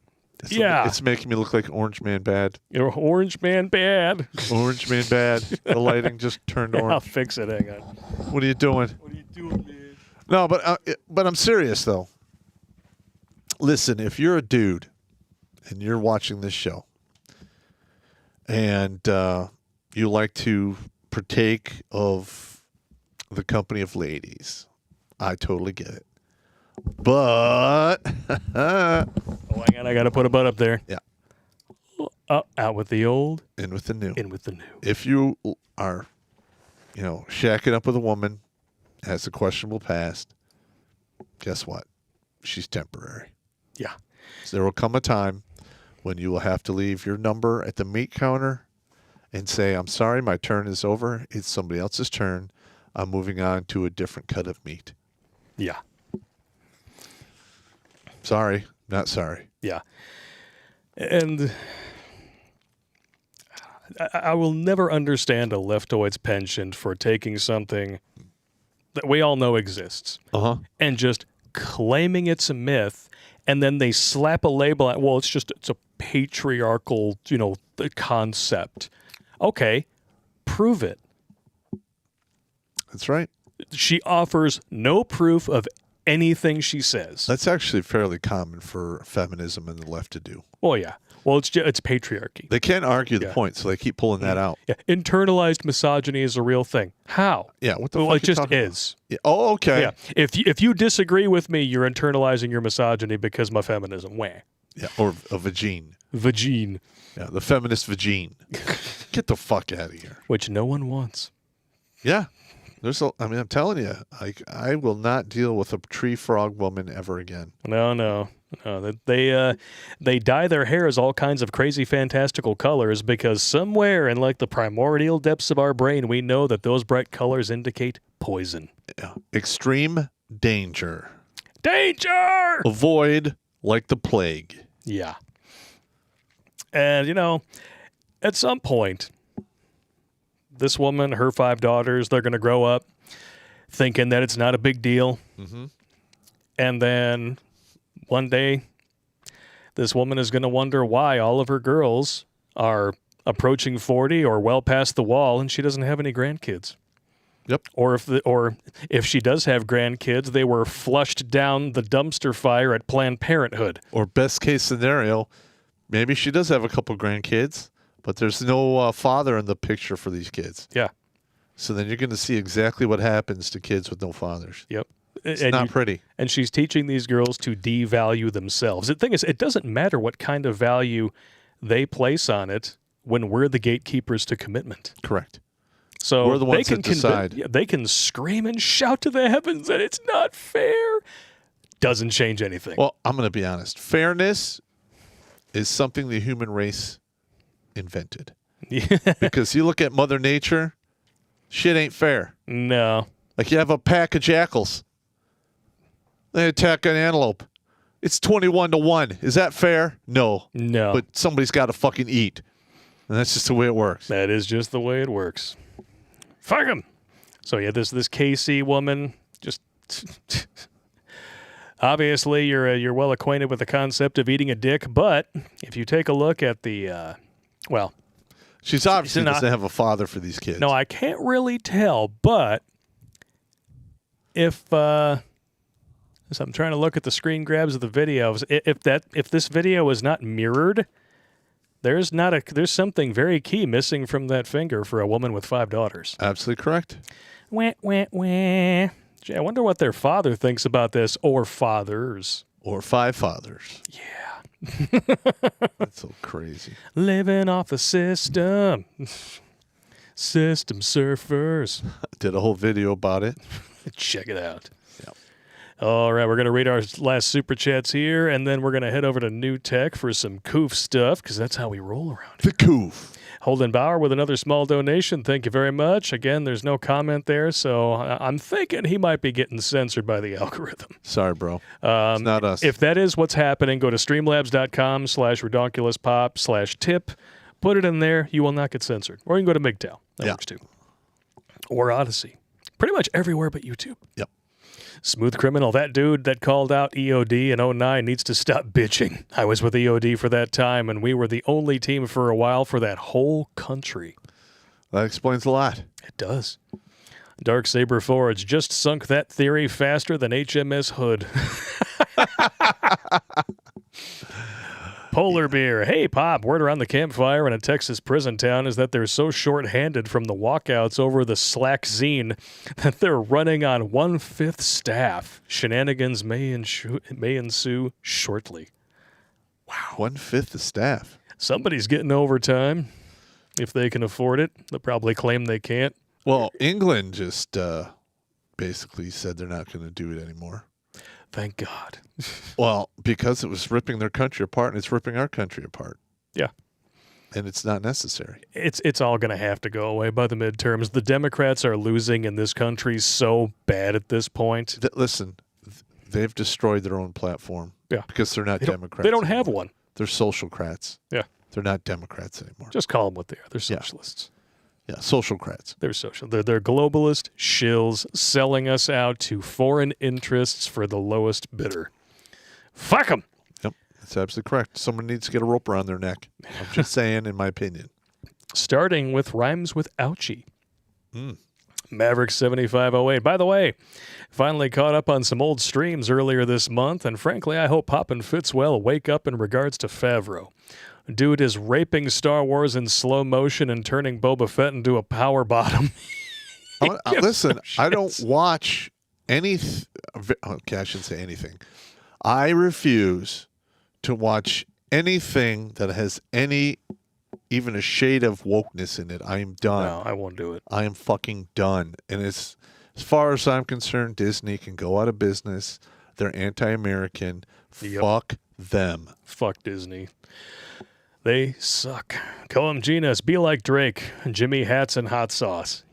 Yeah. It's making me look like Orange Man Bad. You're Orange Man Bad. Orange Man Bad. The lighting just turned I'll orange. fix it. Hang on. What are you doing? What are you doing, man? No, but I'm serious, though. Listen, if you're a dude and you're watching this show and you like to partake of the company of ladies, I totally get it. But Oh, hang on. I got to put a butt up there. Yeah. Out with the old, in with the new. in with the new. If you are, shacking up with a woman, has a questionable past, guess what? She's temporary. Yeah. So there will come a time when you will have to leave your number at the meat counter and say, I'm sorry, my turn is over. It's somebody else's turn. I'm moving on to a different cut of meat. Yeah. Sorry, not sorry. Yeah. And I will never understand a leftoid's penchant for taking something that we all know exists and just claiming it's a myth, and then they slap a label at, well, it's a patriarchal, concept. Okay, prove it. That's right. She offers no proof of anything she says. That's actually fairly common for feminism and the left to do. Oh, yeah. Well, it's patriarchy. They can't argue the point, so they keep pulling that out. Yeah, internalized misogyny is a real thing. How? Yeah, what the Well, fuck it you just talking is. about? Yeah. Oh, okay. Yeah. If you disagree with me, you're internalizing your misogyny because of my feminism. Wah. Yeah, or a vagine. Vagine. Yeah, the feminist vagine. Get the fuck out of here. Which no one wants. Yeah. I'm telling you, I will not deal with a tree frog woman ever again. No. They dye their hair as all kinds of crazy, fantastical colors because somewhere in like the primordial depths of our brain, we know that those bright colors indicate poison. Yeah. Extreme danger. Danger! Avoid like the plague. Yeah. And, at some point, this woman, her 5 daughters, they're going to grow up thinking that it's not a big deal. Mm-hmm. And then one day, this woman is going to wonder why all of her girls are approaching 40 or well past the wall, and she doesn't have any grandkids. Yep. Or if she does have grandkids, they were flushed down the dumpster fire at Planned Parenthood. Or best case scenario, maybe she does have a couple grandkids, but there's no father in the picture for these kids. Yeah. So then you're going to see exactly what happens to kids with no fathers. Yep. It's not pretty. And she's teaching these girls to devalue themselves. The thing is, it doesn't matter what kind of value they place on it when we're the gatekeepers to commitment. Correct. So we're the ones they can that decide. They can scream and shout to the heavens that it's not fair. Doesn't change anything. Well, I'm going to be honest. Fairness is something the human race invented. Because you look at Mother Nature, shit ain't fair. No. Like you have a pack of jackals. They attack an antelope. It's 21-1. Is that fair? No. No. But somebody's got to fucking eat. And that's just the way it works. That is just the way it works. Fuck him. So yeah, this KC woman, just obviously you're well acquainted with the concept of eating a dick, but if you take a look at the she's obviously doesn't have a father for these kids. No, I can't really tell, but if so I'm trying to look at the screen grabs of the videos. If this video is not mirrored, there's something very key missing from that finger for a woman with 5 daughters. Absolutely correct. Wah, wah, wah. Gee, I wonder what their father thinks about this, or fathers. Or 5 fathers. Yeah. That's so crazy. Living off the system. System surfers. Did a whole video about it. Check it out. Yep. All right, we're going to read our last super chats here, and then we're going to head over to New Tech for some coof stuff, because that's how we roll around here. The coof. Holden Bauer with another small donation. Thank you very much. Again, there's no comment there, so I'm thinking he might be getting censored by the algorithm. Sorry, bro. It's not us. If that is what's happening, go to streamlabs.com/redonkulas/pop/tip. Put it in there. You will not get censored. Or you can go to MGTOW. That works too. Or Odyssey. Pretty much everywhere but YouTube. Yep. Smooth Criminal, that dude that called out EOD in 09 needs to stop bitching. I was with EOD for that time, and we were the only team for a while for that whole country. That explains a lot. It does. Dark Saber Forge just sunk that theory faster than HMS Hood. Polar Beer. Hey, Pop, word around the campfire in a Texas prison town is that they're so short-handed from the walkouts over the Slack zine that they're running on 1/5 staff. Shenanigans may ensue shortly. Wow. 1/5 the staff. Somebody's getting overtime. If they can afford it. They'll probably claim they can't. Well, England just basically said they're not going to do it anymore. Thank God. Well, because it was ripping their country apart, and it's ripping our country apart. Yeah. And it's not necessary. It's all going to have to go away by the midterms. The Democrats are losing in this country so bad at this point. Listen, they've destroyed their own platform. Yeah. Because they're not Democrats. They don't have anymore. one. They're socialcrats. Yeah. They're not Democrats anymore. Just call them what they are. They're socialists. Yeah, socialcrats. They're social. They're globalist shills selling us out to foreign interests for the lowest bidder. Fuck them. Yep, that's absolutely correct. Someone needs to get a rope around their neck. I'm just saying, in my opinion. Starting with rhymes with ouchie. Maverick 7508. By the way, finally caught up on some old streams earlier this month, and frankly, I hope Pop and Fitzwell wake up in regards to Favreau. Dude is raping Star Wars in slow motion and turning Boba Fett into a power bottom. Listen, I don't watch any. Okay, I shouldn't say anything. I refuse to watch anything that has even a shade of wokeness in it. I am done. No, I won't do it. I am fucking done. And as far as I'm concerned, Disney can go out of business. They're anti-American. Yep. Fuck them. Fuck Disney. They suck. Coem Genus, be like Drake, Jimmy Hats and hot sauce.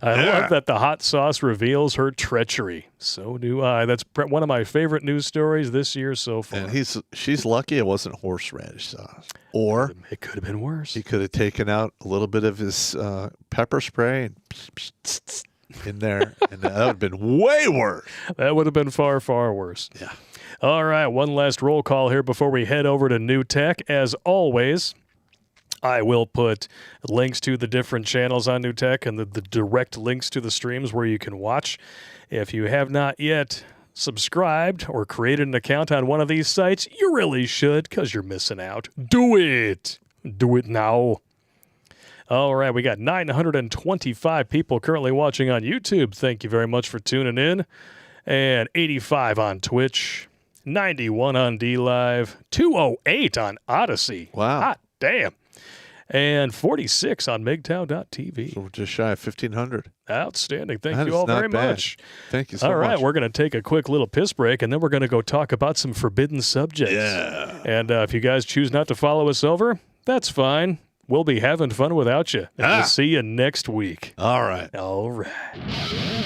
I love that the hot sauce reveals her treachery. So do I. That's one of my favorite news stories this year so far. And she's lucky it wasn't horseradish sauce. Or it could have been worse. he could have taken out a little bit of his pepper spray and in there, and that would have been way worse. That would have been far, far worse. Yeah. All right, one last roll call here before we head over to New Tech. As always, I will put links to the different channels on New Tech and the direct links to the streams where you can watch. If you have not yet subscribed or created an account on one of these sites, you really should, because you're missing out. Do it. Do it now. All right, we got 925 people currently watching on YouTube. Thank you very much for tuning in. And 85 on Twitch, 91 on DLive, 208 on Odyssey. Wow. Hot damn. And 46 on MGTOW.tv. So we're just shy of 1,500. Outstanding. Thank That you is all not very bad. much. Thank you so All right, much. we're going to take a quick little piss break, and then we're going to go talk about some forbidden subjects. Yeah. And if you guys choose not to follow us over, that's fine. We'll be having fun without you. And we'll see you next week. All right. All right.